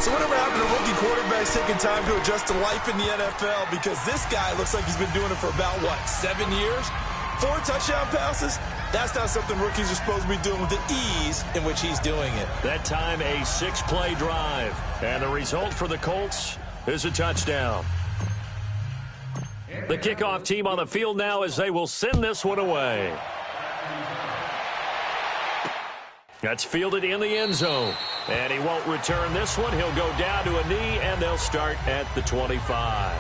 So whatever happened to rookie quarterbacks taking time to adjust to life in the NFL? Because this guy looks like he's been doing it for about, 7 years? 4 touchdown passes? That's not something rookies are supposed to be doing with the ease in which he's doing it.
That time a 6-play drive. And the result for the Colts is a touchdown. The kickoff team on the field now as they will send this one away. That's fielded in the end zone. And he won't return this one. He'll go down to a knee, and they'll start at the 25.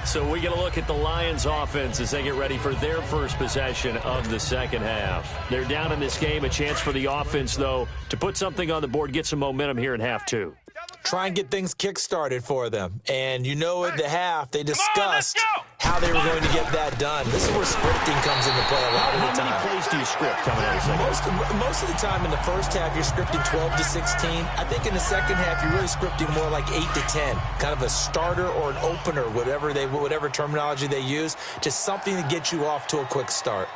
So we get a look at the Lions offense as they get ready for their first possession of the second half. They're down in this game. A chance for the offense, though, to put something on the board, get some momentum here in half 2.
Try and get things kick-started for them. And at the half, they discussed how they were going to get that done. This is where scripting comes into play a lot of the time.
How many plays do you script coming out of the second?
Most of the time in the first half, you're scripting 12 to 16. I think in the second half, you're really scripting more like 8 to 10. Kind of a starter or an opener, whatever terminology they use. Just something to get you off to a quick start.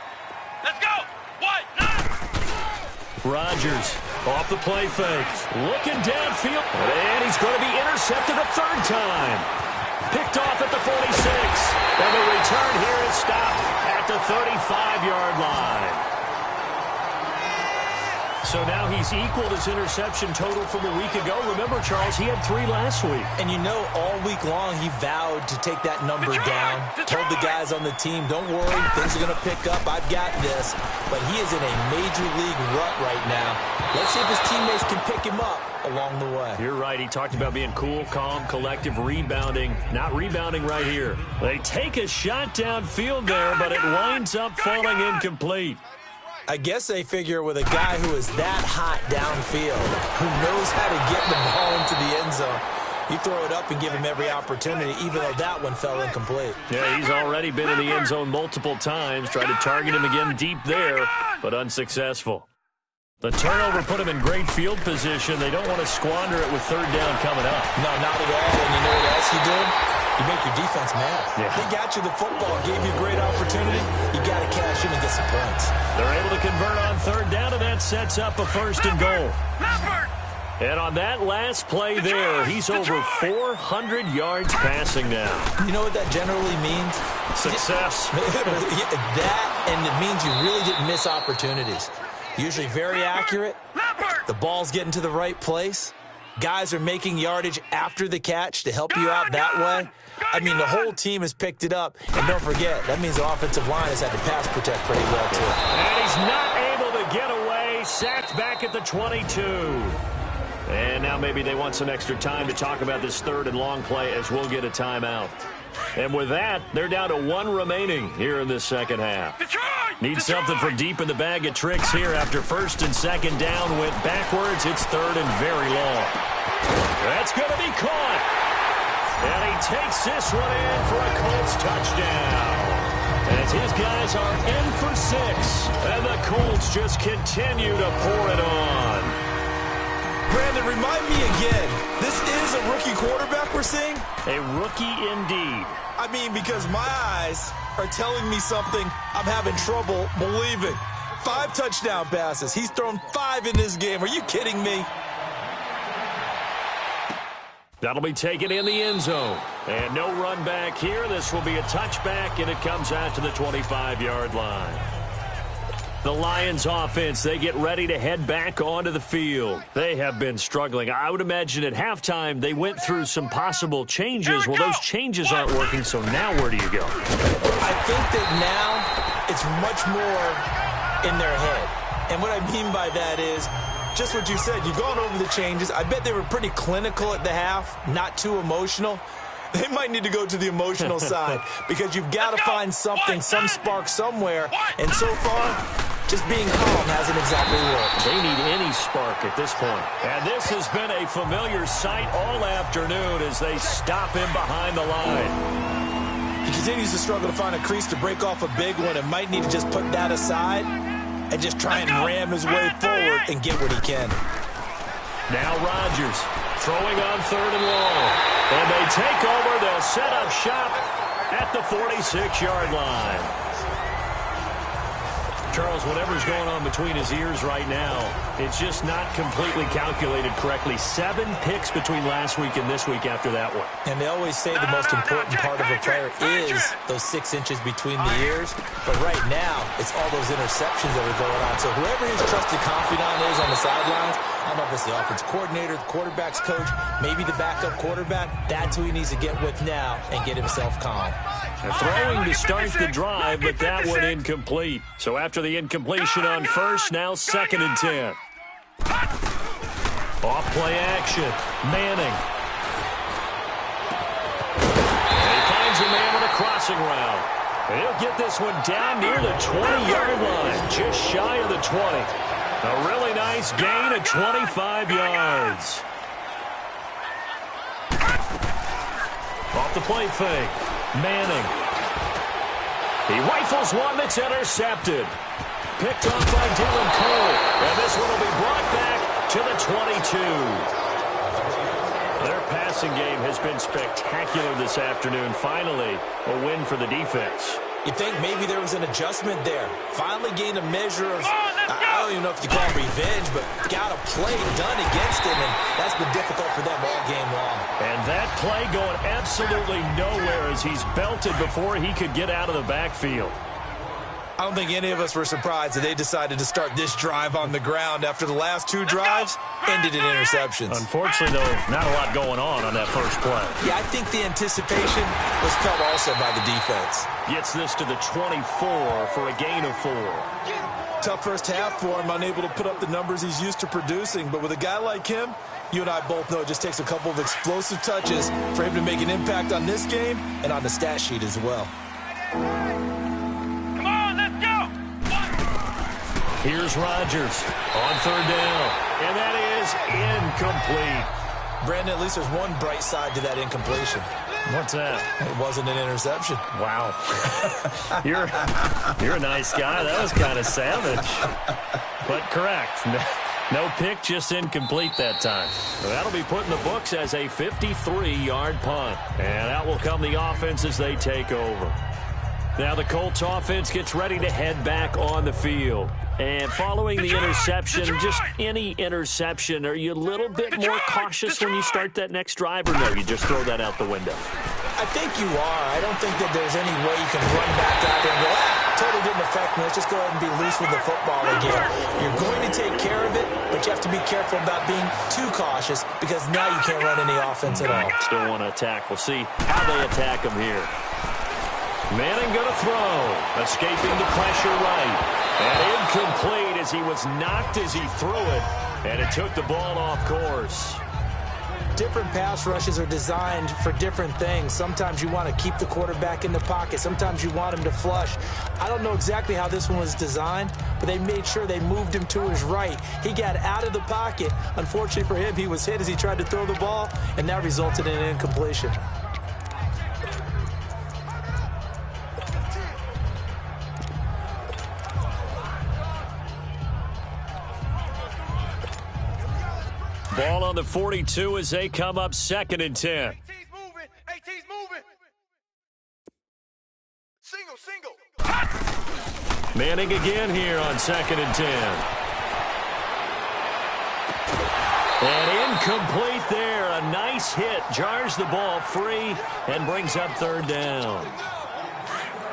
Let's go! What?
Rodgers off the play fake. Looking downfield. And he's going to be intercepted a 3rd time. Picked off at the 46. And the return here is stopped at the 35-yard line. So now he's equaled his interception total from a week ago. Remember, Charles, he had 3 last week.
And all week long he vowed to take that number down. Told the guys on the team, don't worry, things are going to pick up. I've got this. But he is in a major league rut right now. Let's see if his teammates can pick him up along the way.
You're right. He talked about being cool, calm, collective, rebounding. Not rebounding right here. They take a shot downfield there, but it winds up falling incomplete.
I guess they figure with a guy who is that hot downfield, who knows how to get the ball into the end zone, you throw it up and give him every opportunity, even though that one fell incomplete.
Yeah, he's already been in the end zone multiple times, tried to target him again deep there, but unsuccessful. The turnover put him in great field position. They don't want to squander it with 3rd down coming up.
No, not at all. And you know what else you did? You make your defense mad.
Yeah.
They got you the football, gave you a great opportunity. You got to cash in and get some points.
They're able to convert on 3rd down, and that sets up a 1st and goal. And on that last play there, he's over 400 yards passing now.
You know what that generally means?
Success.
That, and it means you really didn't miss opportunities. Usually very accurate. The ball's getting to the right place. Guys are making yardage after the catch to help you out that way. I mean, the whole team has picked it up. And don't forget, that means the offensive line has had to pass protect pretty well, too.
And he's not able to get away. Sacked back at the 22. And now maybe they want some extra time to talk about this 3rd and long play as we'll get a timeout. And with that, they're down to 1 remaining here in this second half.
Detroit!
Need something from deep in the bag of tricks here after first and second down went backwards. It's third and very long. That's going to be caught. And he takes this one in for a Colts touchdown. As his guys are in for 6. And the Colts just continue to pour it on.
Brandon, remind me again, this is a rookie quarterback we're seeing?
A rookie indeed.
I mean, because my eyes are telling me something I'm having trouble believing. 5 touchdown passes. He's thrown 5 in this game. Are you kidding me?
That'll be taken in the end zone. And no run back here. This will be a touchback, and it comes out to the 25-yard line. The Lions offense, they get ready to head back onto the field. They have been struggling. I would imagine at halftime they went through some possible changes. Well, those changes aren't working, so now where do you go?
I think that now it's much more in their head. And what I mean by that is just what you said. You've gone over the changes. I bet they were pretty clinical at the half, not too emotional. They might need to go to the emotional side because you've got to find something, some spark somewhere. And so far, just being calm hasn't exactly worked.
They need any spark at this point. And this has been a familiar sight all afternoon as they stop him behind the line.
He continues to struggle to find a crease to break off a big one and might need to just put that aside and just try and ram his way forward and get what he can.
Now Rodgers throwing on third and long. And they take over. They'll set up shop at the 46-yard line. Charles, whatever's going on between his ears right now, it's just not completely calculated correctly. 7 picks between last week and this week after that one.
And they always say the most important part of a player is those 6 inches between the ears. But right now, it's all those interceptions that are going on. So whoever his trusted confidant is on the sidelines, I don't know if it's the offense coordinator, the quarterback's coach, maybe the backup quarterback, that's who he needs to get with now and get himself calm.
Throwing to start the drive, but that one incomplete. So after the incompletion on first, now 2nd and 10. Off play action. Manning. And he finds a man with a crossing route. And he'll get this one down near the 20-yard line, just shy of the 20. A really nice gain of 25 yards. Off the play fake. Manning. He rifles one that's intercepted. Picked off by Dylan Cole. And this one will be brought back to the 22. Their passing game has been spectacular this afternoon. Finally, a win for the defense.
You think maybe there was an adjustment there. Finally gained a measure of, I don't even know if you call it revenge, but got a play done against him, and that's been difficult for them all game long.
And that play going absolutely nowhere as he's belted before he could get out of the backfield.
I don't think any of us were surprised that they decided to start this drive on the ground after the last 2 drives ended in interceptions.
Unfortunately, though, not a lot going on that first play.
Yeah, I think the anticipation was felt also by the defense.
Gets this to the 24 for a gain of 4.
Tough first half for him, unable to put up the numbers he's used to producing. But with a guy like him, you and I both know it just takes a couple of explosive touches for him to make an impact on this game and on the stat sheet as well.
Here's Rodgers on third down, and that is incomplete.
Brandon, at least there's one bright side to that incompletion.
What's that?
It wasn't an interception.
Wow. You're a nice guy. That was kind of savage. But correct. No pick, just incomplete that time. That'll be put in the books as a 53-yard punt. And out will come the offense as they take over. Now the Colts offense gets ready to head back on the field. And following the interception, just any interception, are you a little bit more cautious when you start that next drive, or no, you just throw that out the window?
I think you are. I don't think that there's any way you can run back out there and go, totally didn't affect me. Let's just go ahead and be loose with the football again. You're going to take care of it, but you have to be careful about being too cautious because now you can't run any offense at all.
Still want to attack. We'll see how they attack him here. Manning going to throw. Escaping the pressure right. And incomplete as he was knocked as he threw it. And it took the ball off course.
different pass rushes are designed for different things. Sometimes you want to keep the quarterback in the pocket. Sometimes you want him to flush. I don't know exactly how this one was designed, but they made sure they moved him to his right. He got out of the pocket. Unfortunately for him, he was hit as he tried to throw the ball, and that resulted in an incompletion.
Ball on the 42 as they come up 2nd and 10.
AT's moving. AT's moving. Single.
Manning again here on 2nd and 10. And incomplete there. A nice hit. Jars the ball free and brings up 3rd down.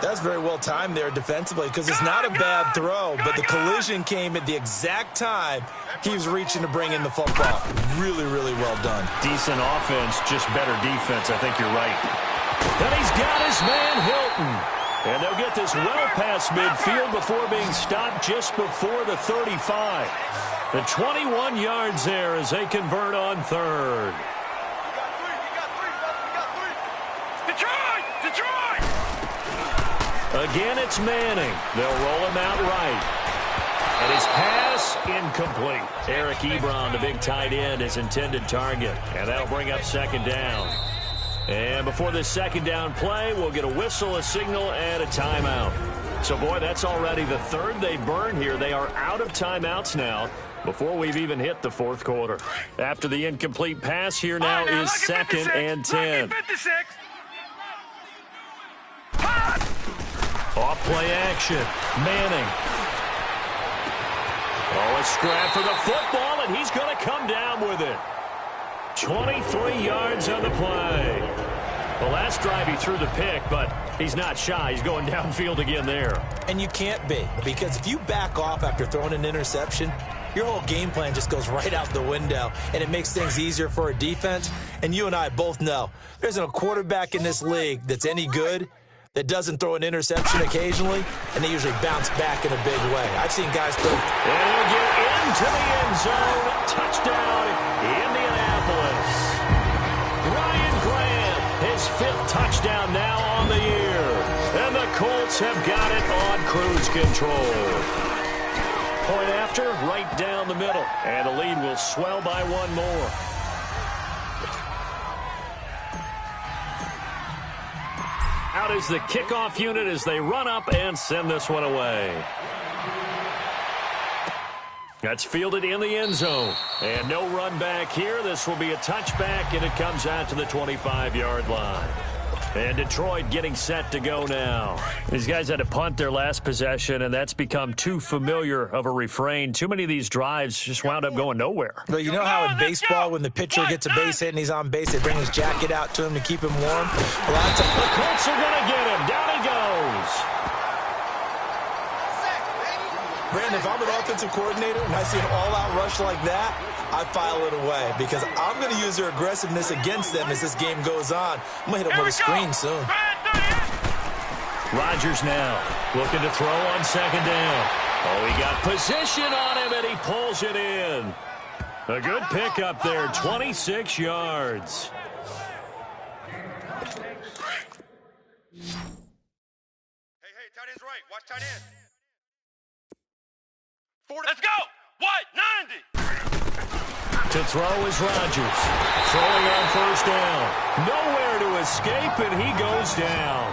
That's very well timed there defensively because it's not a bad throw, but the collision came at the exact time he was reaching to bring in the football. Really, really well done.
Decent offense, just better defense. I think you're right. And he's got his man Hilton. And they'll get this well past midfield before being stopped just before the 35. The 21 yards there as they convert on 3rd.
Detroit!
Again, it's Manning. They'll roll him out right. And his pass, incomplete. Eric Ebron, the big tight end, his intended target. And that'll bring up 2nd down. And before this 2nd down play, we'll get a whistle, a signal, and a timeout. So, boy, that's already the 3rd they burned here. They are out of timeouts now before we've even hit the 4th quarter. After the incomplete pass here now is 2nd and 10. Off play action. Manning. Oh, a scrap for the football, and he's going to come down with it. 23 yards on the play. The last drive he threw the pick, but he's not shy. He's going downfield again there.
And you can't be, because if you back off after throwing an interception, your whole game plan just goes right out the window, and it makes things easier for a defense. And you and I both know there isn't a quarterback in this league that's any good that doesn't throw an interception occasionally, and they usually bounce back in a big way. I've seen guys throw.
And he'll get into the end zone. Touchdown, Indianapolis. Ryan Grant, his 5th touchdown now on the year. And the Colts have got it on cruise control. Point after, right down the middle. And the lead will swell by 1 more. Out is the kickoff unit as they run up and send this one away. That's fielded in the end zone. And no run back here. This will be a touchback, and it comes out to the 25-yard line. And Detroit getting set to go now. These guys had to punt their last possession, and that's become too familiar of a refrain. Too many of these drives just wound up going nowhere.
But you know how in baseball, when the pitcher gets a base hit and he's on base, they bring his jacket out to him to keep him warm? A lot of times,
the Colts are going to get him. Down he goes.
Brandon, if I'm an offensive coordinator and I see an all-out rush like that, I file it away because I'm going to use their aggressiveness against them as this game goes on. I'm going to hit them with a screen soon.
Rodgers now looking to throw on 2nd down. Oh, he got position on him, and he pulls it in. A good pickup there, 26 yards.
Hey, tight end's right. Watch tight end. Let's go. What? 90.
To throw is Rodgers. Throwing on 1st down. Nowhere to escape, and he goes down.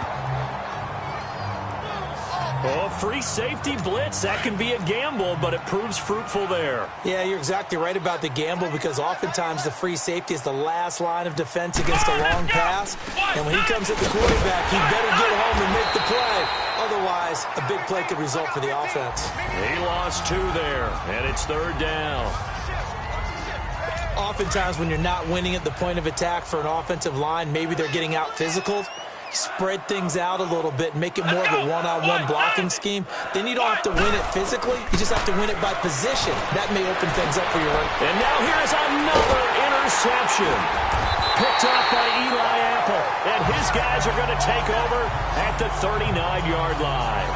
Oh, free safety blitz. That can be a gamble, but it proves fruitful there.
Yeah, you're exactly right about the gamble because oftentimes the free safety is the last line of defense against a long pass. And when he comes at the quarterback, he better get home and make the play. Otherwise, a big play could result for the offense.
He lost 2 there, and it's 3rd down.
Oftentimes when you're not winning at the point of attack for an offensive line, maybe they're getting out physical. Spread things out a little bit, make it more of a one-on-one blocking scheme. Then you don't have to win it physically. You just have to win it by position. That may open things up for you.
And now here's another interception. Picked up by Eli Apple. And his guys are going to take over at the 39-yard line.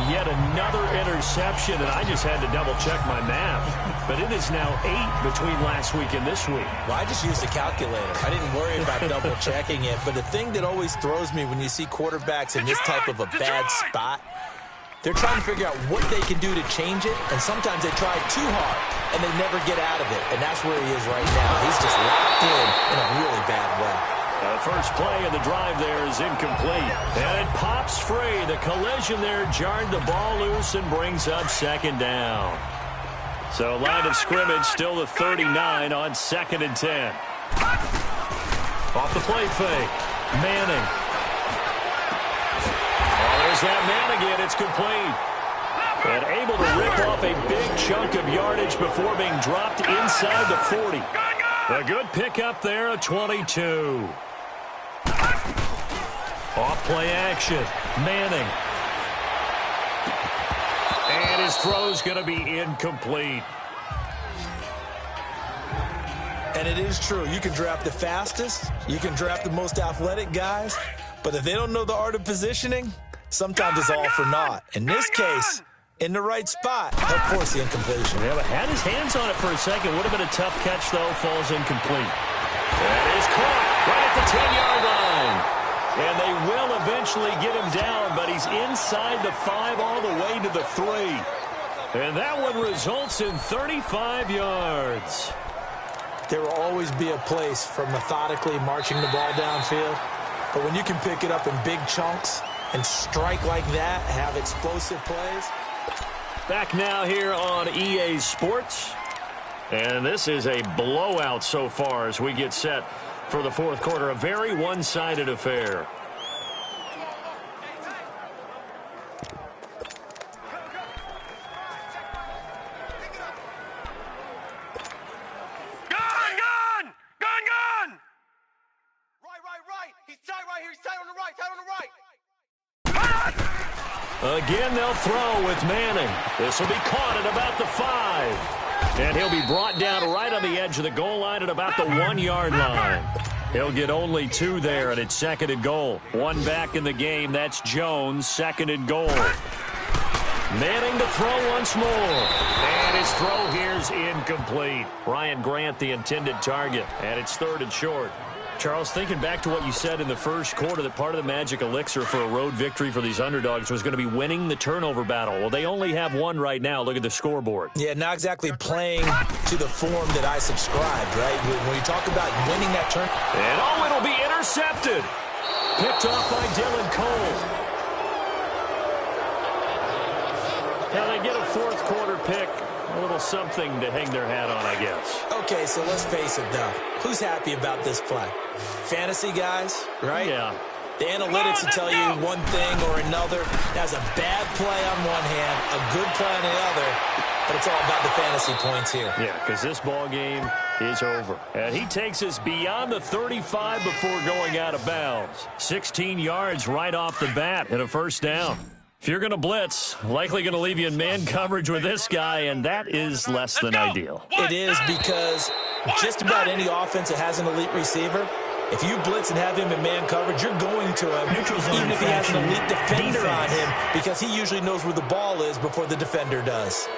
Yet another interception, and I just had to double-check my math. But it is now 8 between last week and this week.
Well, I just used a calculator. I didn't worry about double-checking it. But the thing that always throws me when you see quarterbacks in this type of a bad spot, they're trying to figure out what they can do to change it, and sometimes they try too hard, and they never get out of it. And that's where he is right now. He's just locked in a really bad way.
The first play of the drive there is incomplete. And it pops free. The collision there jarred the ball loose and brings up second down. So line of scrimmage still the 39 on 2nd and 10. Off the play fake. Manning. Oh, there's that man again. It's complete. And able to rip off a big chunk of yardage before being dropped inside the 40. A good pickup there, a 22. Off play action. Manning. And his throw's going to be incomplete.
And it is true. You can draft the fastest. You can draft the most athletic guys. But if they don't know the art of positioning, sometimes it's all for naught. In this case, in the right spot, he'll force the incompletion.
Yeah, but had his hands on it for a second. Would have been a tough catch, though. Falls incomplete. That is caught right at the 10-yard line. And they will eventually get him down, but he's inside the 5 all the way to the 3. And that one results in 35 yards.
There will always be a place for methodically marching the ball downfield. But when you can pick it up in big chunks and strike like that, have explosive plays.
Back now here on EA Sports. And this is a blowout so far as we get set for the fourth quarter. A very one-sided affair.
Gun! Right. He's tight right here. He's tight on the right.
Again, they'll throw with Manning. This will be caught at about the 5. And he'll be brought down right on the edge of the goal line at about the 1-yard line. He'll get only 2 there, and it's 2nd and goal. 1 back in the game. That's Jones, 2nd and goal. Manning to throw once more. And his throw here's incomplete. Ryan Grant, the intended target, and it's 3rd and short. Charles, thinking back to what you said in the first quarter, that part of the magic elixir for a road victory for these underdogs was going to be winning the turnover battle. Well, they only have 1 right now. Look at the scoreboard.
Yeah, not exactly playing to the form that I subscribed, right? When you talk about winning that turn.
And it'll be intercepted. Picked off by Dylan Cole. Now they get a fourth quarter pick. A little something to hang their hat on, I guess.
Okay, so let's face it, though. Who's happy about this play? Fantasy guys, right?
Yeah.
The analytics will tell you one thing or another. That's a bad play on one hand, a good play on the other, but it's all about the fantasy points here.
Yeah, because this ball game is over. And he takes us beyond the 35 before going out of bounds. 16 yards right off the bat and a first down. If you're going to blitz, likely going to leave you in man coverage with this guy, and that is less than ideal.
It is, because just about any offense that has an elite receiver, if you blitz and have him in man coverage, you're going to him, even if he has an elite defender on him, because he usually knows where the ball is before the defender does.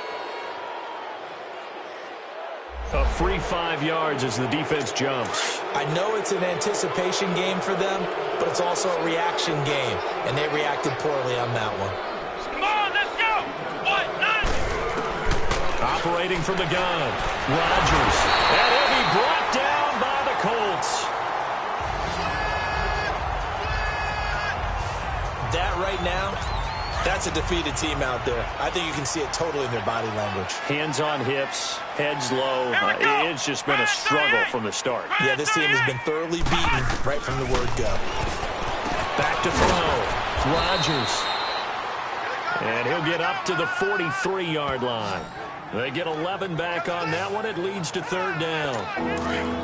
A free 5 yards as the defense jumps.
I know it's an anticipation game for them, but it's also a reaction game, and they reacted poorly on that one.
Come on, let's go! 1, 9!
Operating from the gun, Rodgers. And he'll be brought down by the Colts.
That right now, that's a defeated team out there. I think you can see it totally in their body language.
Hands on hips, heads low. It's just been a struggle from the start.
Yeah, this team has been thoroughly beaten right from the word go.
Back to throw. Rodgers. And he'll get up to the 43-yard line. They get 11 back on that one. It leads to 3rd down.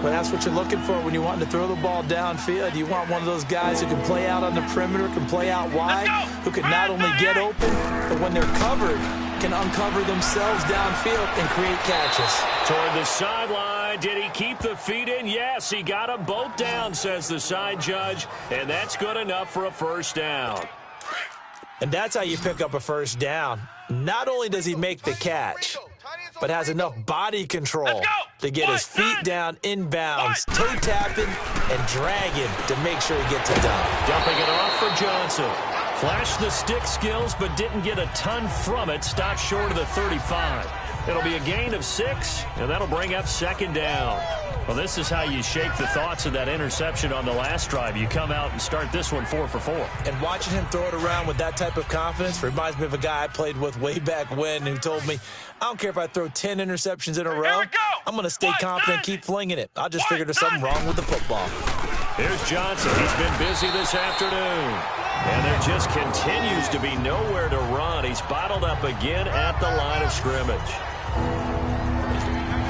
Well, that's what you're looking for when you want to throw the ball downfield. You want one of those guys who can play out on the perimeter, can play out wide, who can not only get open, but when they're covered, can uncover themselves downfield and create catches.
Toward the sideline. Did he keep the feet in? Yes, he got them both down, says the side judge, and that's good enough for a first down.
And that's how you pick up a first down. Not only does he make the catch, but has enough body control to get his feet down inbounds, toe tapping and dragging to make sure he gets it done.
Dumping it off for Johnson. Flashed the stick skills, but didn't get a ton from it. Stopped short of the 35. It'll be a gain of 6, and that'll bring up second down. Well, this is how you shake the thoughts of that interception on the last drive. You come out and start this one 4 for 4.
And watching him throw it around with that type of confidence reminds me of a guy I played with way back when who told me, I don't care if I throw 10 interceptions in a row. I'm going to stay confident, keep flinging it. I just figured there's something wrong with the football.
Here's Johnson. He's been busy this afternoon. And there just continues to be nowhere to run. He's bottled up again at the line of scrimmage.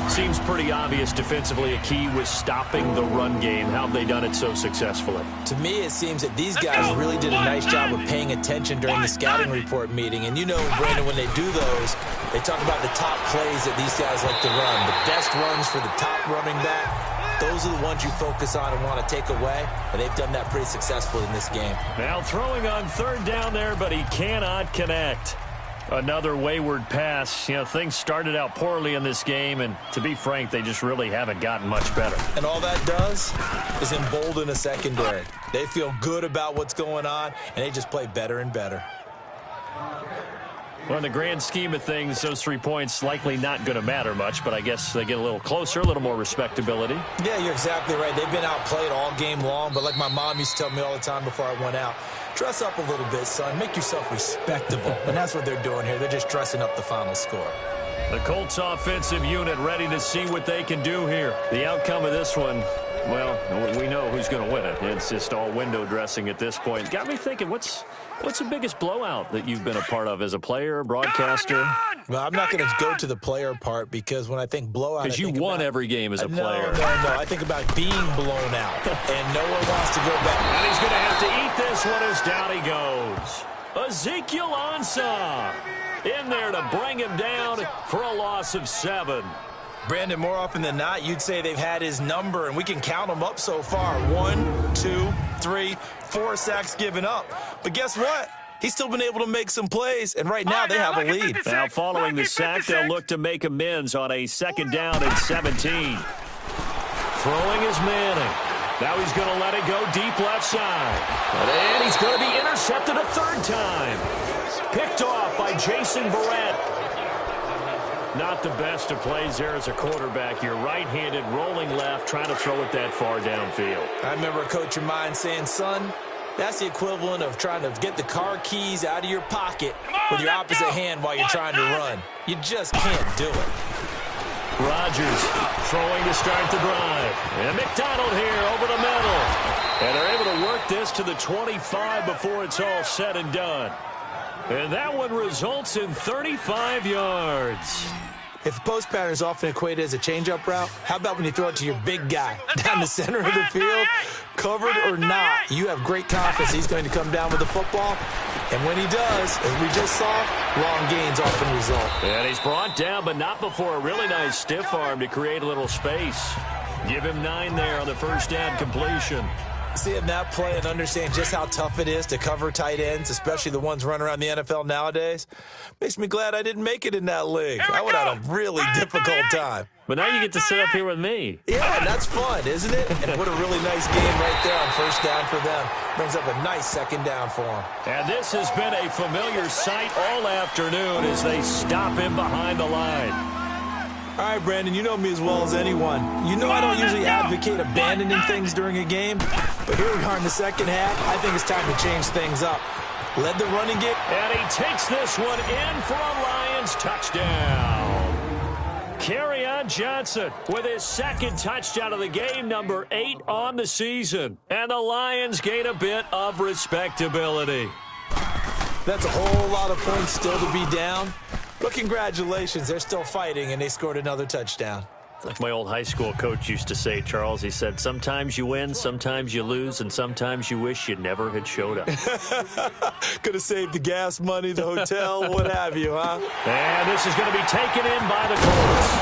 Seems pretty obvious defensively a key was stopping the run game. How have they done it so successfully?
To me, it seems that these guys really did a nice job of paying attention during the scouting report meeting. And you know, Brandon, when they do those, they talk about the top plays that these guys like to run. The best runs for the top running back. Those are the ones you focus on and want to take away. And they've done that pretty successfully in this game.
Now throwing on third down there, but he cannot connect. Another wayward pass. You know, things started out poorly in this game, and to be frank, they just really haven't gotten much better.
And all that does is embolden a secondary. They feel good about what's going on, and they just play better and better.
Well, in the grand scheme of things, those 3 points likely not going to matter much, but I guess they get a little closer, a little more respectability.
Yeah, you're exactly right. They've been outplayed all game long, but like my mom used to tell me all the time before I went out, dress up a little bit, son. Make yourself respectable. And that's what they're doing here. They're just dressing up the final score.
The Colts offensive unit ready to see what they can do here. The outcome of this one, well, we know who's going to win it. It's just all window dressing at this point. Got me thinking, what's the biggest blowout that you've been a part of as a player, broadcaster?
Well, I'm not going to go to the player part because when I think blowout,
because you won every game as a player.
No. I think about being blown out, and no one wants to go back.
And he's going to have to eat this one as down he goes. Ezekiel Ansah in there to bring him down for a loss of 7.
Brandon, more often than not, you'd say they've had his number, and we can count them up so far. 1, 2, 3, 4 sacks given up. But guess what? He's still been able to make some plays, and right now they have a lead.
Now, following the sack, they'll look to make amends on a second down and 17. Throwing is Manning. Now he's going to let it go deep left side. And he's going to be intercepted a third time. Picked off by Jason Verrett. Not the best of plays there as a quarterback. You're right-handed, rolling left, trying to throw it that far downfield.
I remember a coach of mine saying, son, that's the equivalent of trying to get the car keys out of your pocket with your opposite hand while you're trying to run. You just can't do it.
Rodgers throwing to start the drive. And McDonald here over the middle. And they're able to work this to the 25 before it's all said and done. And that one results in 35 yards.
If a post pattern is often equated as a change-up route, how about when you throw it to your big guy down the center of the field? Covered or not, you have great confidence he's going to come down with the football. And when he does, as we just saw, long gains often result.
And he's brought down, but not before a really nice stiff arm to create a little space. Give him 9 there on the first down completion.
Seeing that play and understand just how tough it is to cover tight ends, especially the ones running around the NFL nowadays, makes me glad I didn't make it in that league. I would have had a really difficult time.
But now you get to sit up here with me.
Yeah, that's fun, isn't it? And what a really nice game right there on first down for them. Brings up a nice second down for them.
And this has been a familiar sight all afternoon as they stop him behind the line.
All right, Brandon, you know me as well as anyone. You know I don't usually advocate abandoning things during a game, but here we are in the second half. I think it's time to change things up. Led the running game.
And he takes this one in for a Lions touchdown. Kerryon Johnson with his second touchdown of the game, number 8 on the season. And the Lions gain a bit of respectability.
That's a whole lot of points still to be down. But congratulations, they're still fighting, and they scored another touchdown.
Like my old high school coach used to say, Charles, he said, sometimes you win, sometimes you lose, and sometimes you wish you never had showed up.
Could have saved the gas money, the hotel, what have you, huh?
And this is going to be taken in by the Colts.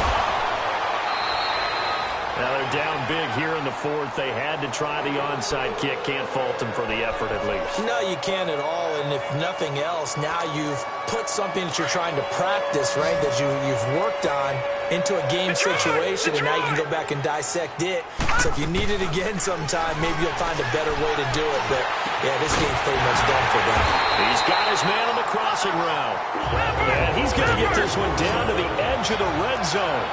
Now they're down big here in the fourth. They had to try the onside kick. Can't fault them for the effort at least.
No, you can't at all. And if nothing else, now you've put something that you're trying to practice, right, that you've worked on into a game situation, and now you can go back and dissect it. So if you need it again sometime, maybe you'll find a better way to do it. But, yeah, this game's pretty much done for them.
He's got his man on the crossing route. And he's going to get this one down to the edge of the red zone.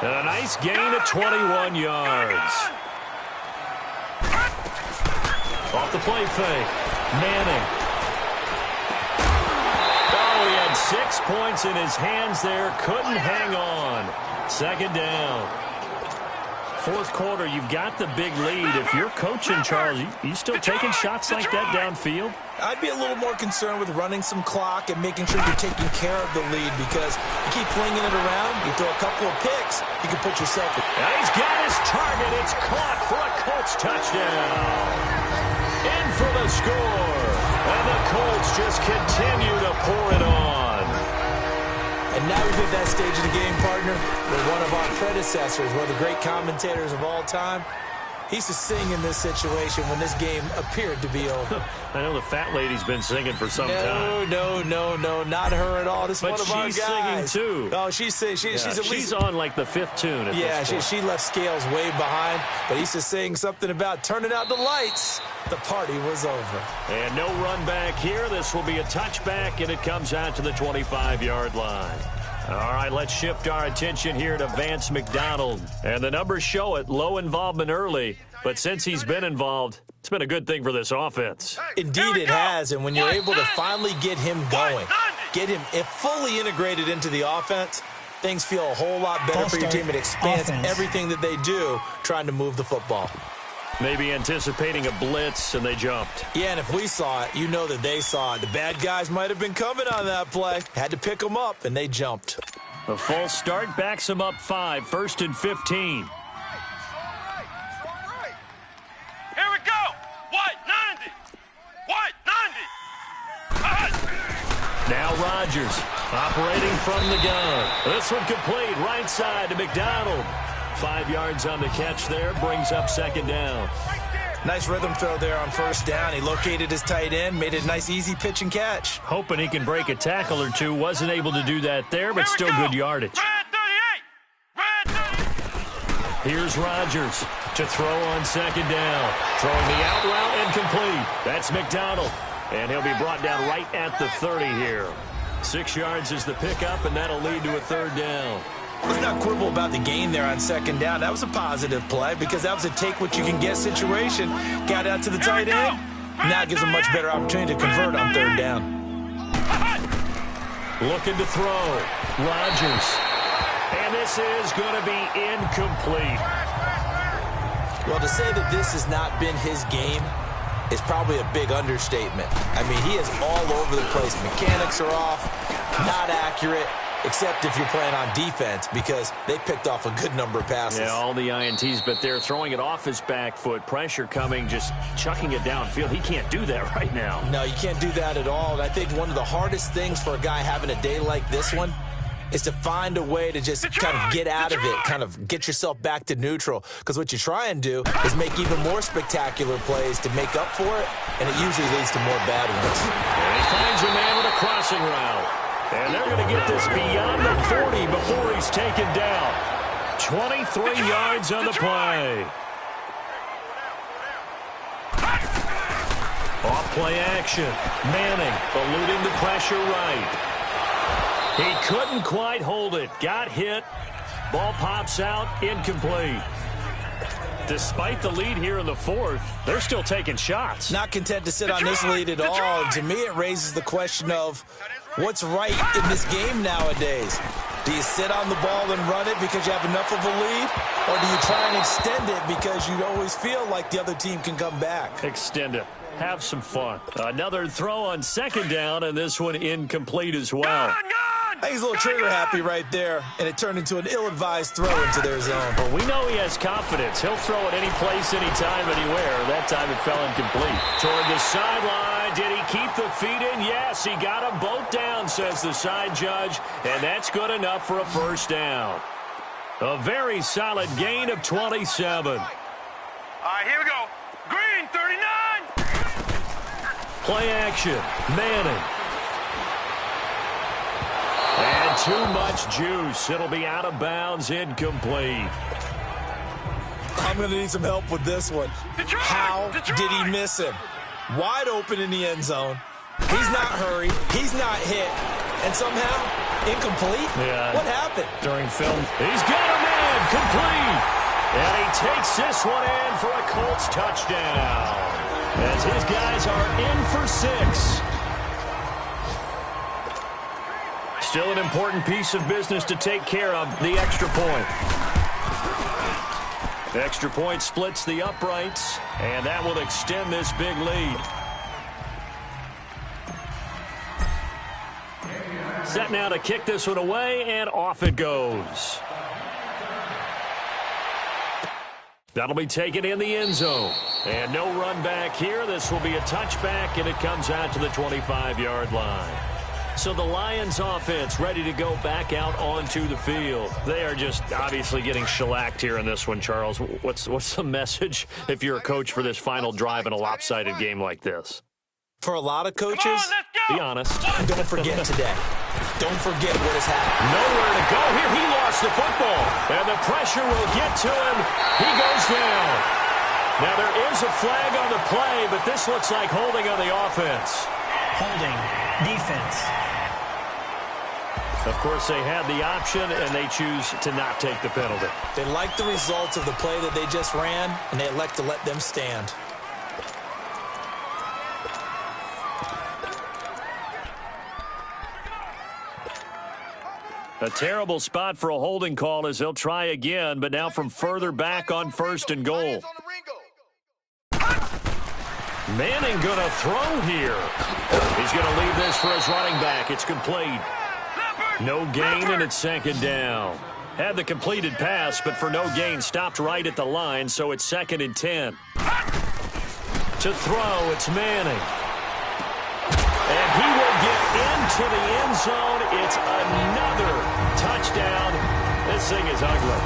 And a nice gain of 21 yards. Off the play fake. Manning. Oh, he had 6 points in his hands there. Couldn't hang on. Second down. Fourth quarter, you've got the big lead. If you're coaching, Charles, you still taking shots like that downfield?
I'd be a little more concerned with running some clock and making sure you're taking care of the lead, because you keep flinging it around, you throw a couple of picks, you can put yourself in.
And he's got his target. It's caught for a Colts touchdown. In for the score. And the Colts just continue to pour it on.
And now we've hit that stage of the game, partner, where one of our predecessors, one of the great commentators of all time, he used to sing in this situation when this game appeared to be over.
I know the fat lady's been singing for some time.
No, not her at all. This is
but
one of our guys.
She's singing, too.
Oh, she's at least...
She's on, like, the fifth tune at
yeah,
this point.
she left Scales way behind, but he used to sing something about turning out the lights. The party was over.
And no run back here. This will be a touchback, and it comes out to the 25-yard line. All right, let's shift our attention here to Vance McDonald. And the numbers show it, low involvement early. But since he's been involved, it's been a good thing for this offense.
Indeed it has, and when you're able to finally get him going, get him fully integrated into the offense, things feel a whole lot better for your team. It expands everything that they do trying to move the football.
Maybe anticipating a blitz, and they jumped.
Yeah, and if we saw it, you know that they saw it. The bad guys might have been coming on that play. Had to pick them up, and they jumped.
A false start backs them up 5, 1st and 15.
Here we go. White 90. White 90.
Now Rodgers operating from the gun. This one complete, right side to McDonald. 5 yards on the catch there, brings up second down.
Nice rhythm throw there on first down. He located his tight end, made a nice easy pitch and catch.
Hoping he can break a tackle or two. Wasn't able to do that there, but still good yardage.
Red 38.
Here's Rodgers to throw on second down. Throwing the out route incomplete. That's McDonald. And he'll be brought down right at the 30 here. 6 yards is the pickup, and that'll lead to a third down.
Let's not quibble about the gain there on second down. That was a positive play because that was a take-what-you-can-get situation. Got out to the tight end. Now it gives a much better opportunity to convert on third down.
Looking to throw. Rodgers. And this is going to be incomplete.
Well, to say that this has not been his game is probably a big understatement. I mean, he is all over the place. Mechanics are off, not accurate. Except if you're playing on defense, because they picked off a good number of passes.
Yeah, all the INTs, but they're throwing it off his back foot. Pressure coming, just chucking it downfield. He can't do that right now.
No, you can't do that at all. And I think one of the hardest things for a guy having a day like this one is to find a way to just kind of get out of it, kind of get yourself back to neutral. Because what you try and do is make even more spectacular plays to make up for it, and it usually leads to more bad ones.
And he finds a man with a crossing route. And they're going to get this beyond the 40 before he's taken down. 23 yards on the play. Off play action. Manning eluding the pressure right. He couldn't quite hold it. Got hit. Ball pops out. Incomplete. Despite the lead here in the fourth, they're still taking shots.
Not content to sit on this lead at all. And to me, it raises the question of what's right in this game nowadays? Do you sit on the ball and run it because you have enough of a lead? Or do you try and extend it because you always feel like the other team can come back?
Extend it. Have some fun. Another throw on second down, and this one incomplete as well.
I think he's a little trigger happy right there, and it turned into an ill-advised throw into their zone.
But we know he has confidence. He'll throw it any place, anytime, anywhere. That time it fell incomplete. Toward the sideline. Did he keep the feet in? Yes, he got them both down, says the side judge, and that's good enough for a first down. A very solid gain of 27.
All right, here we go. Green, 39.
Play action. Manning. And too much juice. It'll be out of bounds, incomplete.
I'm going to need some help with this one. How did he miss him? Wide open in the end zone. He's not hurried. He's not hit. And somehow, incomplete?
Yeah.
What happened?
During film, he's got a man, complete. And he takes this one in for a Colts touchdown. As his guys are in for 6. Still an important piece of business to take care of, the extra point. The extra point splits the uprights, and that will extend this big lead. Set now to kick this one away, and off it goes. That'll be taken in the end zone. And no run back here. This will be a touchback, and it comes out to the 25-yard line. So the Lions offense ready to go back out onto the field. They are just obviously getting shellacked here in this one, Charles. What's the message if you're a coach for this final drive in a lopsided game like this?
For a lot of coaches,
Be honest.
don't forget today. Don't forget what has happened.
Nowhere to go here. He lost the football. And the pressure will get to him. He goes down. Now there is a flag on the play, but this looks like holding on the offense.
Holding. Defense.
Of course, they had the option, and they choose to not take the penalty.
They like the results of the play that they just ran, and they elect to let them stand.
A terrible spot for a holding call as they'll try again, but now from further back on 1st and goal. Manning going to throw here. He's going to leave this for his running back. It's complete. No gain, and it's 2nd down. Had the completed pass, but for no gain, stopped right at the line, so it's 2nd and 10. To throw, it's Manning. And he will get into the end zone. It's another touchdown. This thing is ugly.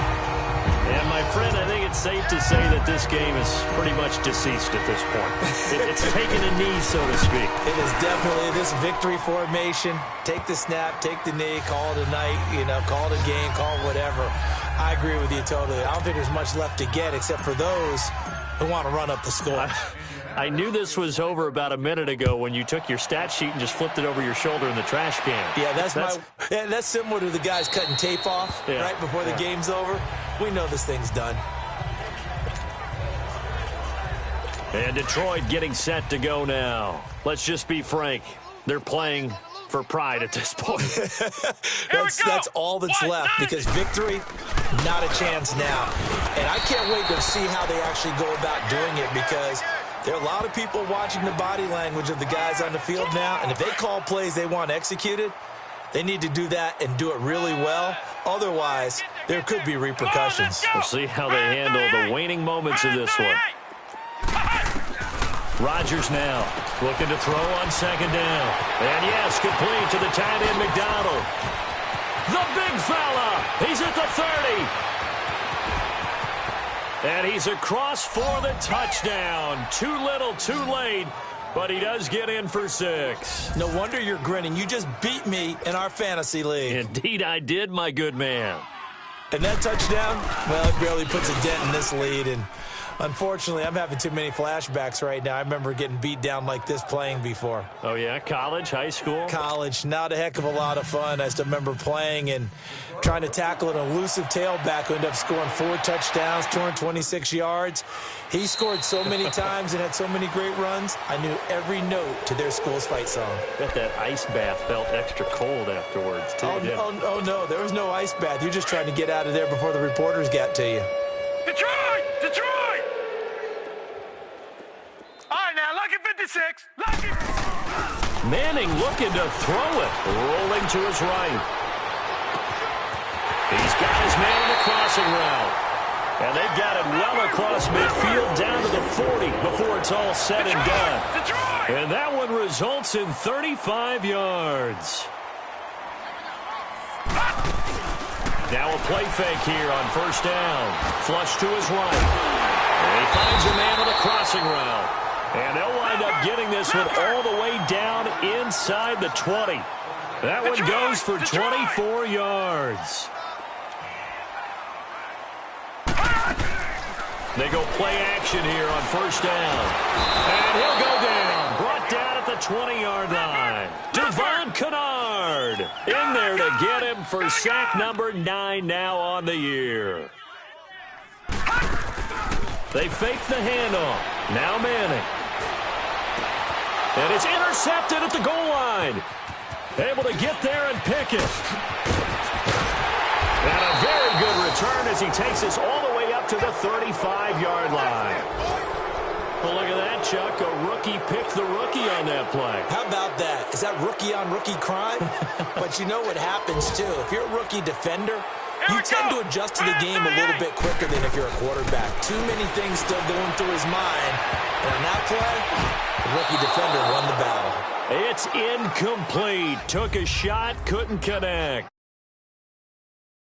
And, my friend, I think it's safe to say that this game is pretty much deceased at this point. It's taken a knee, so to speak.
It is definitely this victory formation. Take the snap, take the knee, call it a night, call it a game, call it whatever. I agree with you totally. I don't think there's much left to get except for those who want to run up the score.
I knew this was over about a minute ago when you took your stat sheet and just flipped it over your shoulder in the trash can.
Yeah, that's similar to the guys cutting tape off right before the game's over. We know this thing's done.
And Detroit getting set to go now. Let's just be frank. They're playing for pride at this point.
That's all that's left because victory, not a chance now. And I can't wait to see how they actually go about doing it because there are a lot of people watching the body language of the guys on the field now, and if they call plays they want executed, they need to do that and do it really well. Otherwise, there could be repercussions.
We'll see how they handle the waning moments of this one. Rodgers now looking to throw on 2nd down. And yes, complete to the tight end McDonald. The big fella. He's at the 30. And he's across for the touchdown. Too little, too late. But he does get in for 6.
No wonder you're grinning. You just beat me in our fantasy league.
Indeed I did, my good man.
And that touchdown, well, it barely puts a dent in this lead. And unfortunately, I'm having too many flashbacks right now. I remember getting beat down like this playing before.
Oh, yeah? College, high school?
College. Not a heck of a lot of fun. I still remember playing and trying to tackle an elusive tailback who ended up scoring 4 touchdowns, 226 yards. He scored so many times and had so many great runs, I knew every note to their school's fight song.
Bet that ice bath felt extra cold afterwards, too.
Oh, no. There was no ice bath. You're just trying to get out of there before the reporters got to you.
Detroit! Detroit! All right, now, lucky 56. Lucky.
Manning looking to throw it. Rolling to his right. He's got his man in the crossing route. And they've got it well across midfield down to the 40 before it's all said and done.
Detroit!
And that one results in 35 yards. Now a play fake here on first down. Flush to his right. And he finds a man on the crossing route. And they'll wind up getting this one all the way down inside the 20. That one goes for 24 yards. They go play action here on first down. And he'll go down. Brought down at the 20-yard line. Devon Kennard in there to get him for sack number 9 now on the year. They fake the handoff. Now Manning. And it's intercepted at the goal line. Able to get there and pick it. And a very good return as he takes us all the way up to the 35-yard line. Well, look at that, Chuck. A rookie picked the rookie on that play.
How about that? Is that rookie-on-rookie crime? But you know what happens, too. If you're a rookie defender, you tend to adjust to the game a little bit quicker than if you're a quarterback. Too many things still going through his mind. And on that play, the rookie defender won the battle.
It's incomplete. Took a shot, couldn't connect.